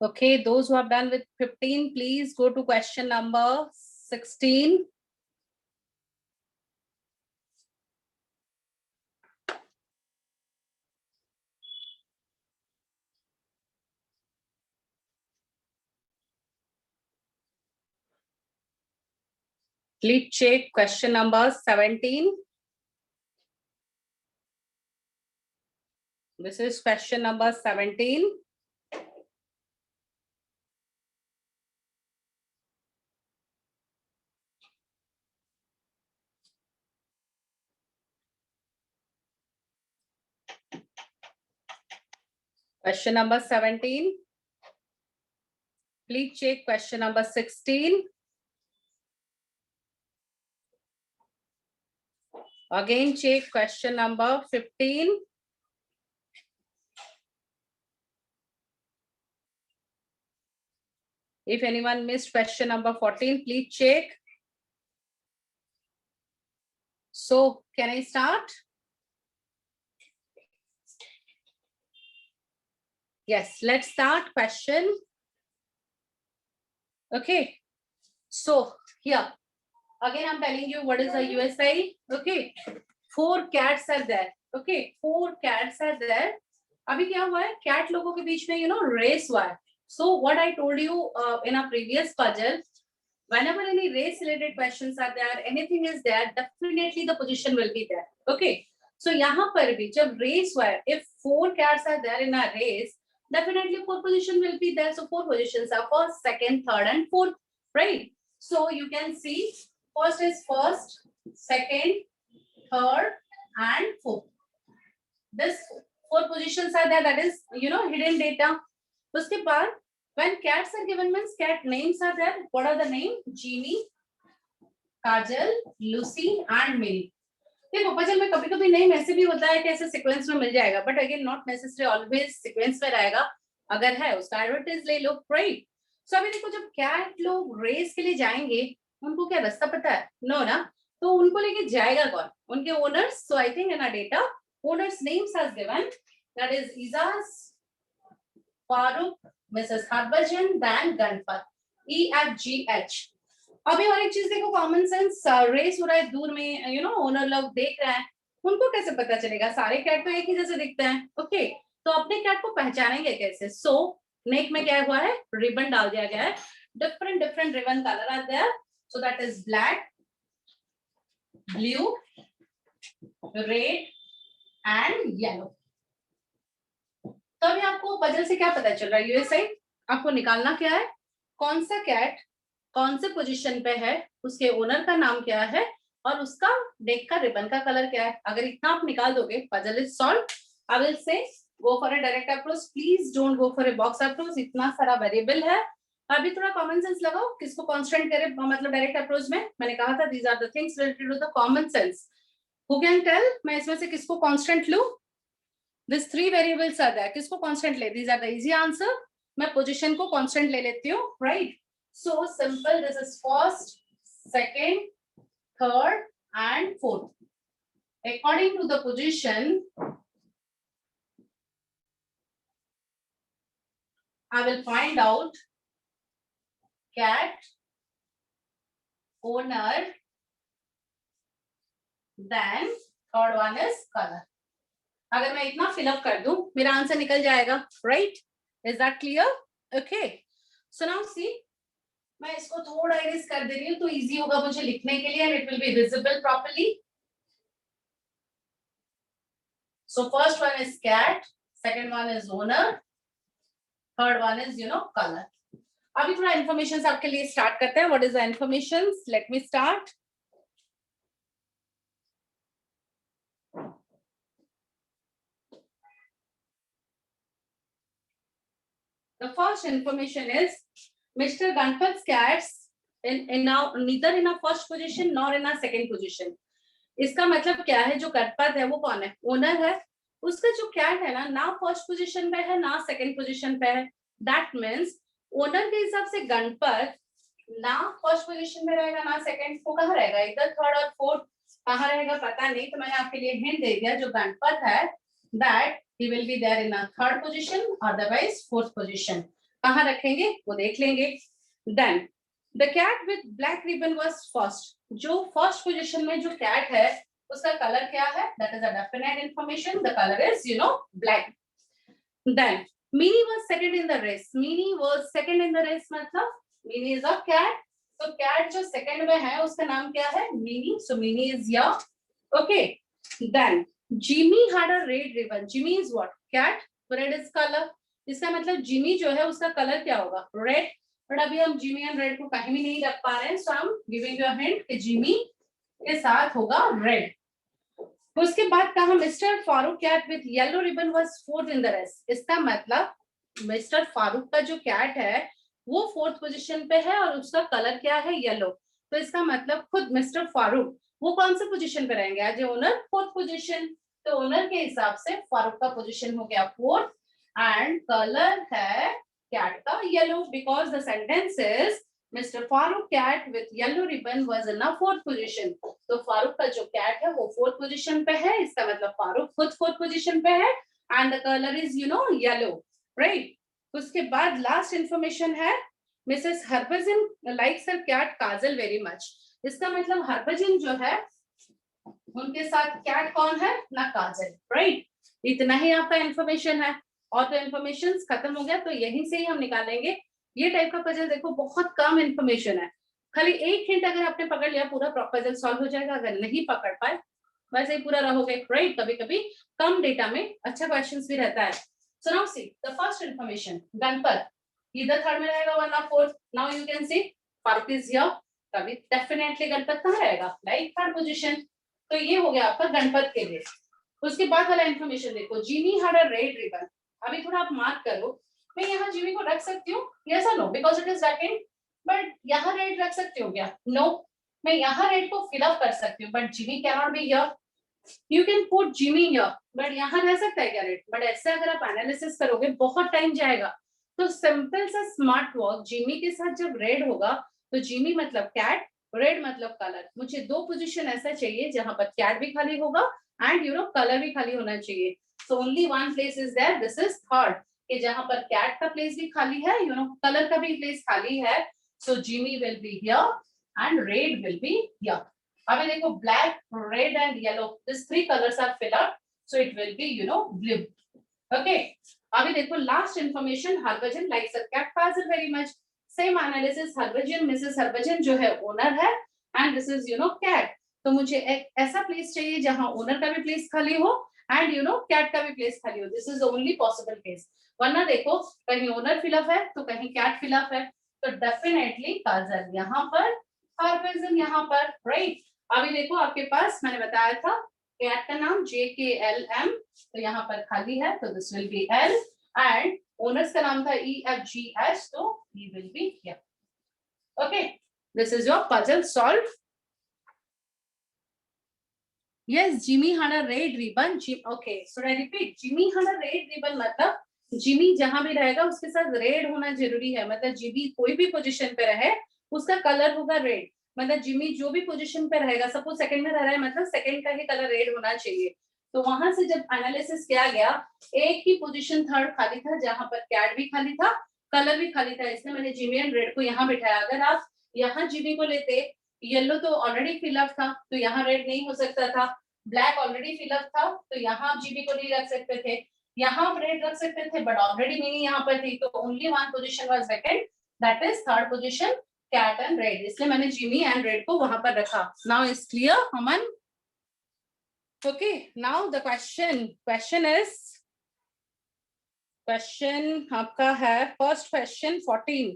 Okay, those who have done with 15, please go to question number 16. Please check question number 17. This is question number 17. Question number 17. Please check question number 16. Again, check question number 15. If anyone missed question number 14, please check. So, can I start? Yes, let's start question. Okay. So, here. Again, I'm telling you what is the USI. Okay. 4 cats are there. Okay. 4 cats are there. अभी क्या हुआ है? Cat लोगों के बीच में, race हुआ है. So, what I told you in a previous puzzle, whenever any race related questions are there, anything is there, definitely the position will be there. Okay. So, यहाँ पर भी जब race हुआ है, if 4 cats are there in a race, definitely 4 position will be there. So, 4 positions are first, second, third, and fourth. Right. So, you can see first is first, second, third, and fourth. This 4 positions are there. That is, hidden data. उसके बाद when cats are given means cat names are there. What are the names? Jeannie, Kajal, Lucy, and Mary. देखो puzzle में कभी कभी name ऐसे भी होता है कि ऐसे सीक्वेंस में मिल जाएगा, but again not necessary always sequence में रहेगा. अगर है उसका एडवर्टाइज ले लो. राइट. सो अभी देखो जब कैट लोग रेस के लिए जाएंगे, उनको क्या रास्ता पता है? नो ना. तो उनको लेके जाएगा कौन? उनके owners. So I think in a data owners names are given, that is Ijaz, Farooq, Mrs Harbhajan, than Ganpat. EFGH. अभी और एक चीज देखो, कॉमन सेंस. रेस हो रहा है दूर में, ओनर लोग देख रहे हैं, उनको कैसे पता चलेगा? सारे कैट तो एक ही जैसे दिखते हैं. ओके. तो अपने कैट को पहचानेंगे कैसे? सो नेक में क्या हुआ है? रिबन डाल दिया गया है. Different ribbon colour are there. So that is black, blue, red and yellow. तो अभी आपको पजल से क्या पता चल रहा है? यूएसआई आपको निकालना क्या है? कौन सा कैट कौन से पोजीशन पे है, उसके ओनर का नाम क्या है, और उसका डेक का रिबन का कलर क्या है. अगर इतना आप निकाल दोगे, puzzle is solve. I will say go for a direct approach. Please don't go for a box approach. इतना सारा वेरिएबल है. अभी थोड़ा कॉमन सेंस लगाओ. किसको कांस्टेंट करे मतलब डायरेक्ट अप्रोच में? मैंने कहा था these are the things related to the common sense. Who can tell मैं इसमें से किसको कांस्टेंट लूं? This 3 variables are there. किसको कांस्टेंट ले? These are the easy answer. मैं पोजीशन को कांस्टेंट ले लेती हूं. Right. So simple. This is first, second, third, and fourth. According to the position, I will find out cat, owner, then third one is color. अगर मैं इतना fill up कर दूं, मेरा आंसर निकल जाएगा. Right? Is that clear? Okay. So now see. मैं इसको थोड़ा इरेज कर दे रही हूँ तो इजी होगा मुझे लिखने के लिए, and it will be visible properly. So first one is cat, second one is owner, third one is color. अभी थोड़ा इन्फॉर्मेशन आपके लिए स्टार्ट करते हैं. What is the information? Let me start. first information is Mr. Ganpat's cats in now neither in a first position nor in a second position. इसका मतलब क्या है? जो गणपत है वो कौन है? ओनर है. उसका जो कैट है ना फर्स्ट पोजीशन पे है ना सेकंड पोजीशन पे है. दैट मीन्स ओनर के हिसाब से गणपत ना फर्स्ट पोजीशन में रहेगा ना सेकंड. वो कहाँ रहेगा? इधर थर्ड और फोर्थ. कहाँ रहेगा पता नहीं, तो मैंने आपके लिए हिंट दे दिया. जो गणपत है that he will be there in a third position, otherwise fourth position. कहाँ रखेंगे वो देख लेंगे. Then the cat with black ribbon was first. जो फर्स्ट पोजीशन में जो कैट है उसका कलर क्या है? That is a definite information. The color is black. Then Minnie was second in the race. Minnie was second in the race मतलब Minnie is a cat. तो cat जो second में है उसका नाम क्या है? Minnie. So Minnie is here. Okay. Then Jimmy had a red ribbon. Jimmy is what? Cat. Red is color. इसका मतलब जिमी जो है उसका कलर क्या होगा? रेड. बट अभी हम जिमी एंड रेड को कहीं भी नहीं रख पा रहे हैं, so I am giving you a hint कि जिमी के साथ होगा रेड. उसके बाद कहा mister Farooq cat with yellow ribbon was fourth in the race. इसका मतलब मिस्टर फारूक का जो कैट है वो फोर्थ पोजीशन पे है और उसका कलर क्या है? येलो. तो इसका मतलब खुद मिस्टर फारूक वो कौन से पोजीशन पे रहेंगे? As a owner fourth position. तो ओनर के हिसाब से फारूक का पोजीशन हो गया फोर्थ एंड कलर है कैट का yellow, because the sentence is Mr Farooq cat with yellow ribbon was in a fourth position. तो फारूक का जो कैट है वो फोर्थ पोजीशन पे है. इसका मतलब फारूक खुद फोर्थ पोजीशन पे है and the colour is yellow, right. उसके बाद लास्ट इंफॉर्मेशन है मिसेस हरभजन लाइक्स हर कैट काजल वेरी मच. इसका मतलब हरभजन जो है उनके साथ कैट कौन है? ना काजल, राइट. इतना ही आपका इंफॉर्मेशन है और तो इंफॉर्मेशन खत्म हो गया. तो यहीं से ही हम निकालेंगे. ये टाइप का पजल देखो बहुत कम इंफॉर्मेशन है. खाली एक हिंट अगर आपने पकड़ लिया पूरा पजल सॉल्व हो जाएगा. अगर नहीं पकड़ पाए वैसे ही पूरा रहोगे, राइट. कभी कभी कम डेटा में अच्छा क्वेश्चंस भी रहता है. सो now see the first information. Ganpat इधर थर्ड में रहेगा वरना fourth. Now you can see Farooq is here. तभी डेफिनेटली गणपत कहाँ रहेगा? Like third position. तो ये हो गया आपका गणपत के लिए. उसके बाद वाला इंफॉर्मेशन देखो. Jimmy had a red ribbon. अभी थोड़ा आप मार्क करो. मैं यहाँ जिमी को रख सकती हूँ? यस और no? Because it is second. But यहाँ रेड रख सकती हूँ क्या? नो. मैं यहाँ रेड को फिल अप कर सकती हूँ but Jimmy can not be here. You can put Jimmy here but यहाँ रह सकता है क्या रेड? बट ऐसे अगर आप एनालिसिस करोगे बहुत टाइम जाएगा. तो सिंपल सा स्मार्ट वर्क. जिमी के साथ जब रेड होगा तो जिमी मतलब कैट, रेड मतलब कलर. मुझे दो पोजीशन ऐसा चाहिए जहां पर कैट भी खाली होगा एंड कलर भी खाली होना चाहिए. So only one place is there. This is third कि जहां पर कैट का प्लेस भी खाली है, कलर का भी प्लेस खाली है. So Jimmy will be here and red will be here. अभी देखो black, red and yellow, this three colours are fill up, so it will be blue. Okay. अभी देखो last information. Harbhajan likes a cat Kajal very much. Same analysis. Harbhajan, Mrs Harbhajan जो है owner है and this is cat. तो मुझे एक ऐसा place चाहिए जहां ओनर का भी प्लेस खाली हो एंड कैट का भी प्लेस खाली हो. This is only possible case. वरना देखो कहीं ओनर फिलअप है तो कहीं कैट फिलअप है. तो डेफिनेटली काजल यहाँ पर, हरभजन यहाँ पर, राइट. अभी देखो आपके पास मैंने बताया था कैट का नाम JKLM. तो यहाँ पर खाली है तो this will be L and owners का नाम था EFGH. तो he will be here. Okay, this is your puzzle solved. Yes, Jimmy had a red ribbon. Okay, so I repeat, Jimmy had a red ribbon मतलब Jimmy जहां भी रहेगा उसके साथ रेड होना जरूरी है. मतलब जिमी कोई भी पोजीशन पे रहे उसका कलर होगा रेड. मतलब जिमी जो भी पोजीशन पे रहेगा, सपोज सेकंड में रह रहा है मतलब सेकंड का ही कलर रेड होना चाहिए. तो वहां से जब एनालिसिस किया गया एक ही पोजीशन थर्ड खाली था जहां पर कैट भी खाली था, कलर भी खाली था. इसलिए मैंने जिमी एंड रेड को यहाँ बिठाया. अगर आप यहाँ जिमी को लेते, येलो तो ऑलरेडी फिलअप था तो यहाँ रेड नहीं हो सकता था. ब्लैक ऑलरेडी फिलअप था तो यहाँ आप जिमी को नहीं रख सकते थे. यहाँ आप रेड रख सकते थे बट ऑलरेडी मिनी यहाँ पर थी. तो only one position was vacant, that is third position cat and red. इसलिए मैंने जिमी एंड रेड को वहां पर रखा. Now is clear Aman? Okay. Now the question is, question आपका है first question 14.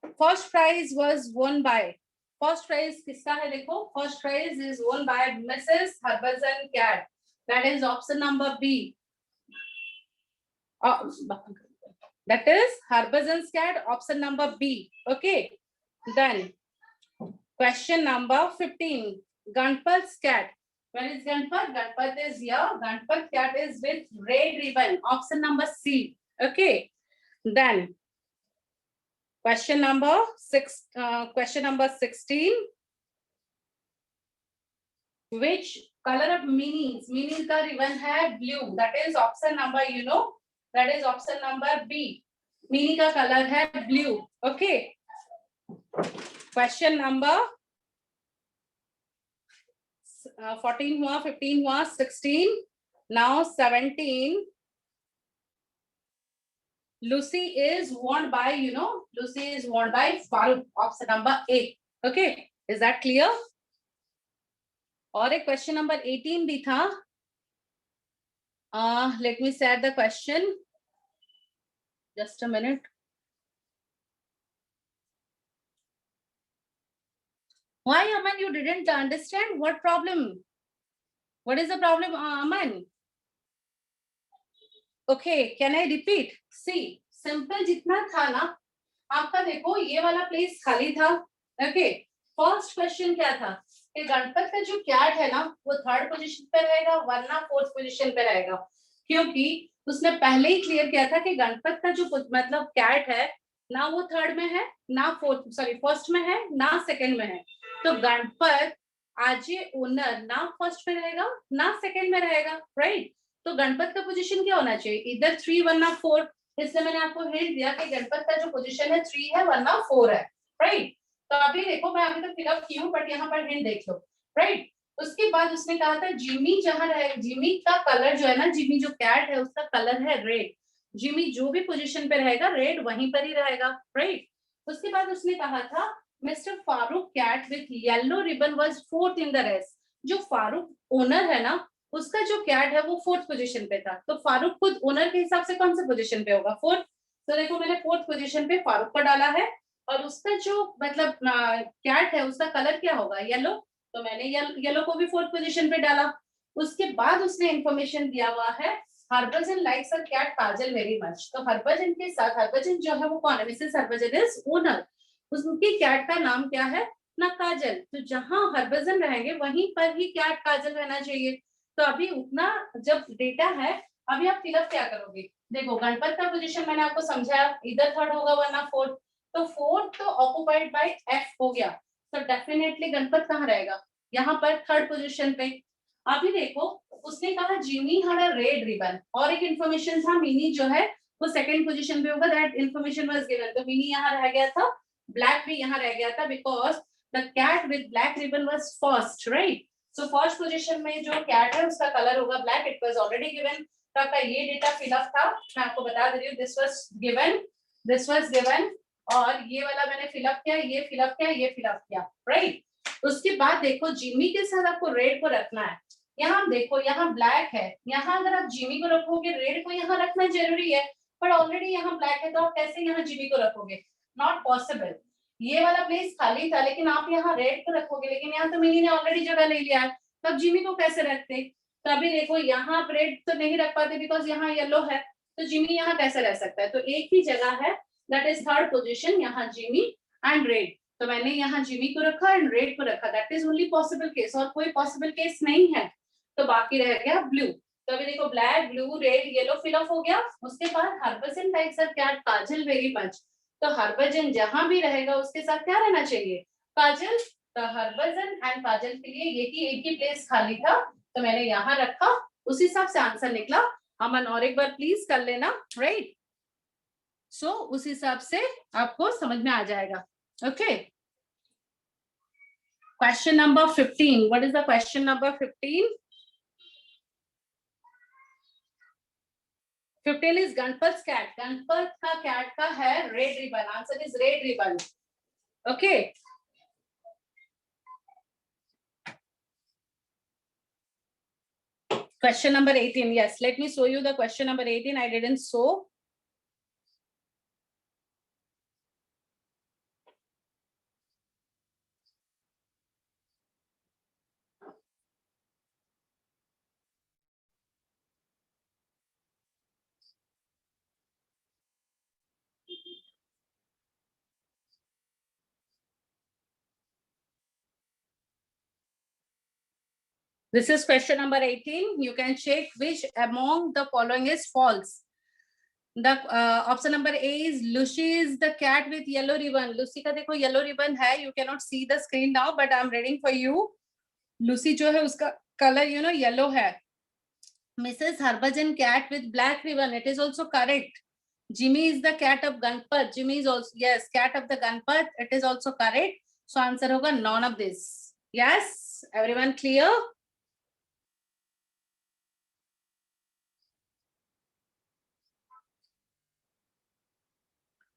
First prize was one by, first prize किसका है? देखो first prize is one by Mrs Harbhajan cat. That is option number B. That is Harbhajan's cat, option number B. Okay. Then question number 15. Ganpat's cat. Where is Ganpat? Ganpat is here. Ganpat cat is with red ribbon. Option number C. Okay. Then question number 16. Which color of Minnie का ribbon है blue. That is option number, you know. That is option number B. Minnie का color है blue. Okay. Question number 14 हुआ, 15 हुआ, 16. Now 17. Lucy is worn by, you know, Lucy is worn by Farooq. Option number A. Okay. Is that clear? और एक question number 18 भी था. Let me set the question. Just a minute. Why, Aman, you didn't understand? What problem? What is the problem, Aman? Okay, can I repeat? See, simple जितना था ना, आपका देखो ये वाला प्लेस खाली था. Okay, फर्स्ट क्वेश्चन क्या था कि गणपत का जो कैट है ना वो थर्ड पोजीशन पे रहेगा वरना फोर्थ पोजीशन पे रहेगा, क्योंकि उसने पहले ही क्लियर किया था कि गणपत का जो मतलब कैट है ना वो थर्ड में है ना फर्स्ट में है ना सेकंड में है. तो गणपत आज ये ओनर ना फर्स्ट में रहेगा ना सेकंड में रहेगा, राइट. तो गणपत का पोजीशन क्या होना चाहिए, इधर 3 वरना 4. इसलिए मैंने आपको हिंट दिया कि गणपत का जो पोजीशन है 3 है वरना 4 है, राइट. तो अभी देखो मैं अभी तो फिलअप की हूँ बट यहाँ पर हिंट देख लो, राइट. उसके बाद उसने कहा था जिमी जहाँ रहे, जिमी का कलर जो है ना, जिमी जो कैट है उसका कलर है रेड. जिमी जो भी पोजीशन पे रहेगा रेड वहीं पर ही रहेगा, राइट. उसके बाद उसने कहा था Mr Farooq cat with yellow ribbon was fourth in the race. जो फारूक ओनर है ना उसका जो कैट है वो फोर्थ पोजीशन पे था. तो फारूक खुद ओनर के हिसाब से कौन से पोजीशन पे होगा, फोर्थ. तो देखो मैंने फोर्थ पोजीशन पे फारूक को डाला है और उसका जो मतलब कैट है उसका कलर क्या होगा, येलो. तो मैंने येलो को भी फोर्थ पोजीशन पे डाला. उसके बाद उसने इंफॉर्मेशन दिया हुआ है Harbhajan likes a cat Kajal very much. तो हरभजन के साथ, हरभजन जो है वो कौन है, मिसेस हरभजन इज ओनर. उसकी कैट का नाम क्या है ना, काजल. तो जहां हरभजन रहेंगे वहीं पर ही कैट काजल रहना चाहिए. तो अभी उतना जब डेटा है अभी आप फिलअप क्या करोगे, देखो गणपत का पोजीशन मैंने आपको समझाया, इधर थर्ड होगा वरना फोर्थ. तो फोर्थ तो ऑक्युपाइड बाय एफ हो गया. तो डेफिनेटली गणपत कहाँ रहेगा, यहाँ पर थर्ड पोजीशन पे. अभी देखो उसने कहा Jimmy had a red ribbon और एक इंफॉर्मेशन था मिनी जो है वो सेकंड पोजीशन पे होगा. That information was given. तो मिनी यहाँ रह गया था, ब्लैक भी यहाँ रह गया था because the cat with black ribbon was first, right. So first position में जो कैट है उसका कलर होगा black. It was already given. तो आपका ये डेटा फिलअप था, मैं आपको बता दे रही हूँ. दिस वाज गिवन और ये वाला मैंने फिलअप किया, ये फिलअप किया, ये फिलअप किया, राइट. उसके बाद देखो जिमी के साथ आपको रेड को रखना है. यहाँ देखो यहाँ ब्लैक है, यहाँ अगर आप जिमी को रखोगे रेड को यहाँ रखना जरूरी है, पर ऑलरेडी यहाँ ब्लैक है तो आप कैसे यहाँ जिमी को रखोगे, नॉट पॉसिबल. ये वाला प्लेस खाली था लेकिन आप यहाँ रेड को रखोगे, लेकिन यहाँ तो मिनी ने ऑलरेडी जगह ले लिया है, तब जिमी को कैसे रखते. तो अभी देखो यहाँ आप रेड तो नहीं रख पाते बिकॉज यहाँ येलो है, तो जिमी यहाँ कैसे रह सकता है. तो एक ही जगह है, दैट इज थर्ड पोजीशन, यहाँ जिमी एंड रेड. तो मैंने यहाँ जिमी को रखा एंड रेड को रखा. That is only possible case, और कोई पॉसिबल केस नहीं है. तो बाकी रह गया ब्लू. तो अभी देखो black blue red yellow fill up हो गया. उसके बाद Harbhajan likes a cat Kajal very much. तो हरभजन जहां भी रहेगा उसके साथ क्या रहना चाहिए, काजल. तो हरभजन एंड काजल के लिए एक ही प्लेस खाली था तो मैंने यहाँ रखा, उस हिसाब से आंसर निकला. अमन और एक बार प्लीज कर लेना, राइट. सो उस हिसाब से आपको समझ में आ जाएगा. Okay. Question number 15. What is the question number 15? 15 is Ganpat's cat. Ganpat का कैट का है red ribbon. Answer is red ribbon. Okay. Question number 18. Yes, let me show you the question number 18. I didn't show. This is question number 18. You can check which among the following is false. The option number A is Lucy is the cat with yellow ribbon. Lucy का देखो yellow ribbon है. You cannot see the screen now, but I'm reading for you. Lucy जो है उसका color yellow है. Mrs. Harbhajan cat with black ribbon. It is also correct. Jimmy is the cat of Ganpat. Jimmy is also, yes, cat of the Ganpat. It is also correct. So answer होगा none of this. Yes, everyone clear?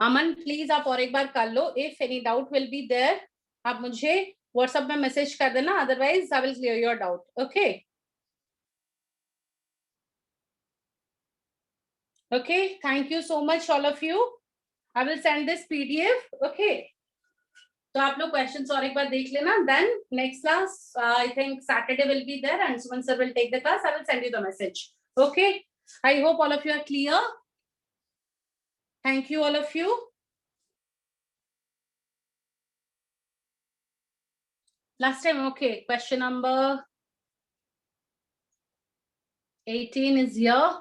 Aman please आप और एक बार कर लो. If any doubt will be there आप मुझे WhatsApp में मैसेज कर देना, otherwise I will clear your doubt. Okay okay, thank you so much all of you. I will send this PDF. Okay, तो आप लोग क्वेश्चंस और एक बार देख लेना. Then next class I think Saturday will be there and Suman sir will take the class. I will send you the message. Okay, I hope all of you are clear. Thank you, all of you. Last time, okay. Question number 18 is here.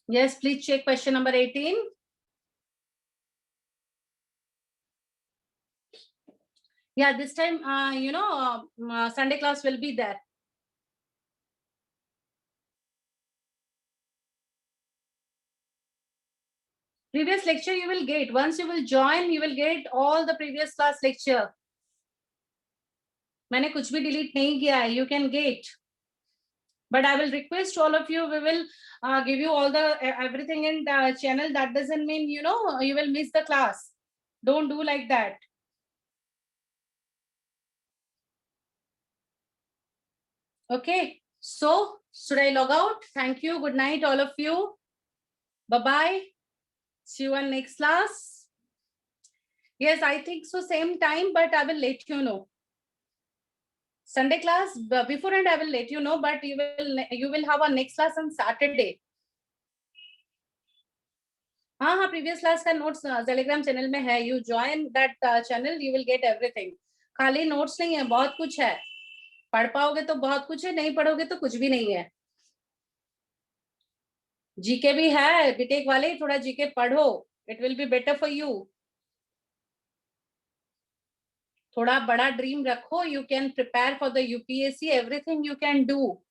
Yes, please check question number 18. Yeah, this time, Sunday class will be there. Previous lecture you will get. Once you will join, you will get all the previous class lecture. मैंने कुछ भी delete नहीं किया है. You can get. But I will request all of you, we will give you all the everything in the channel. That doesn't mean, you will miss the class. Don't do like that. Okay, so should I log out? Thank you. Good night, all of you. Bye-bye. See you on next class. Yes, I think so, same time, but I will let you know. Sunday class, beforehand I will let you know, but you will have a next class on Saturday. हाँ, previous class का notes Telegram channel में है. You join that channel, you will get everything. खाली notes नहीं है, बहुत कुछ है. पढ़ पाओगे तो बहुत कुछ है, नहीं पढ़ोगे तो कुछ भी नहीं है. जीके भी है, बीटेक वाले थोड़ा जीके पढ़ो. It will be better for you. थोड़ा बड़ा ड्रीम रखो. You can prepare for the UPSC. Everything you can do.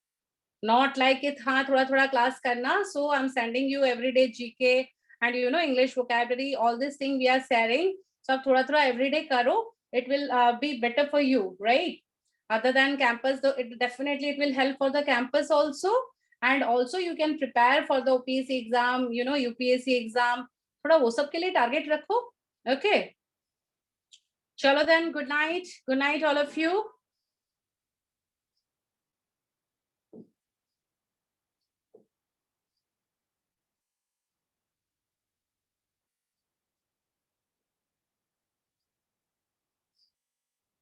Not like it, हाँ थोड़ा थोड़ा class करना. So I'm sending you everyday GK and English vocabulary. All this thing we are sharing. So थोड़ा थोड़ा everyday करो. It will be better for you, right? Other than campus, though, it will help for the campus also. And also you can prepare for the OPSC exam, UPSC exam. थोड़ा वो सब के लिए target रखो. Okay. Chalo then, good night. Good night, all of you.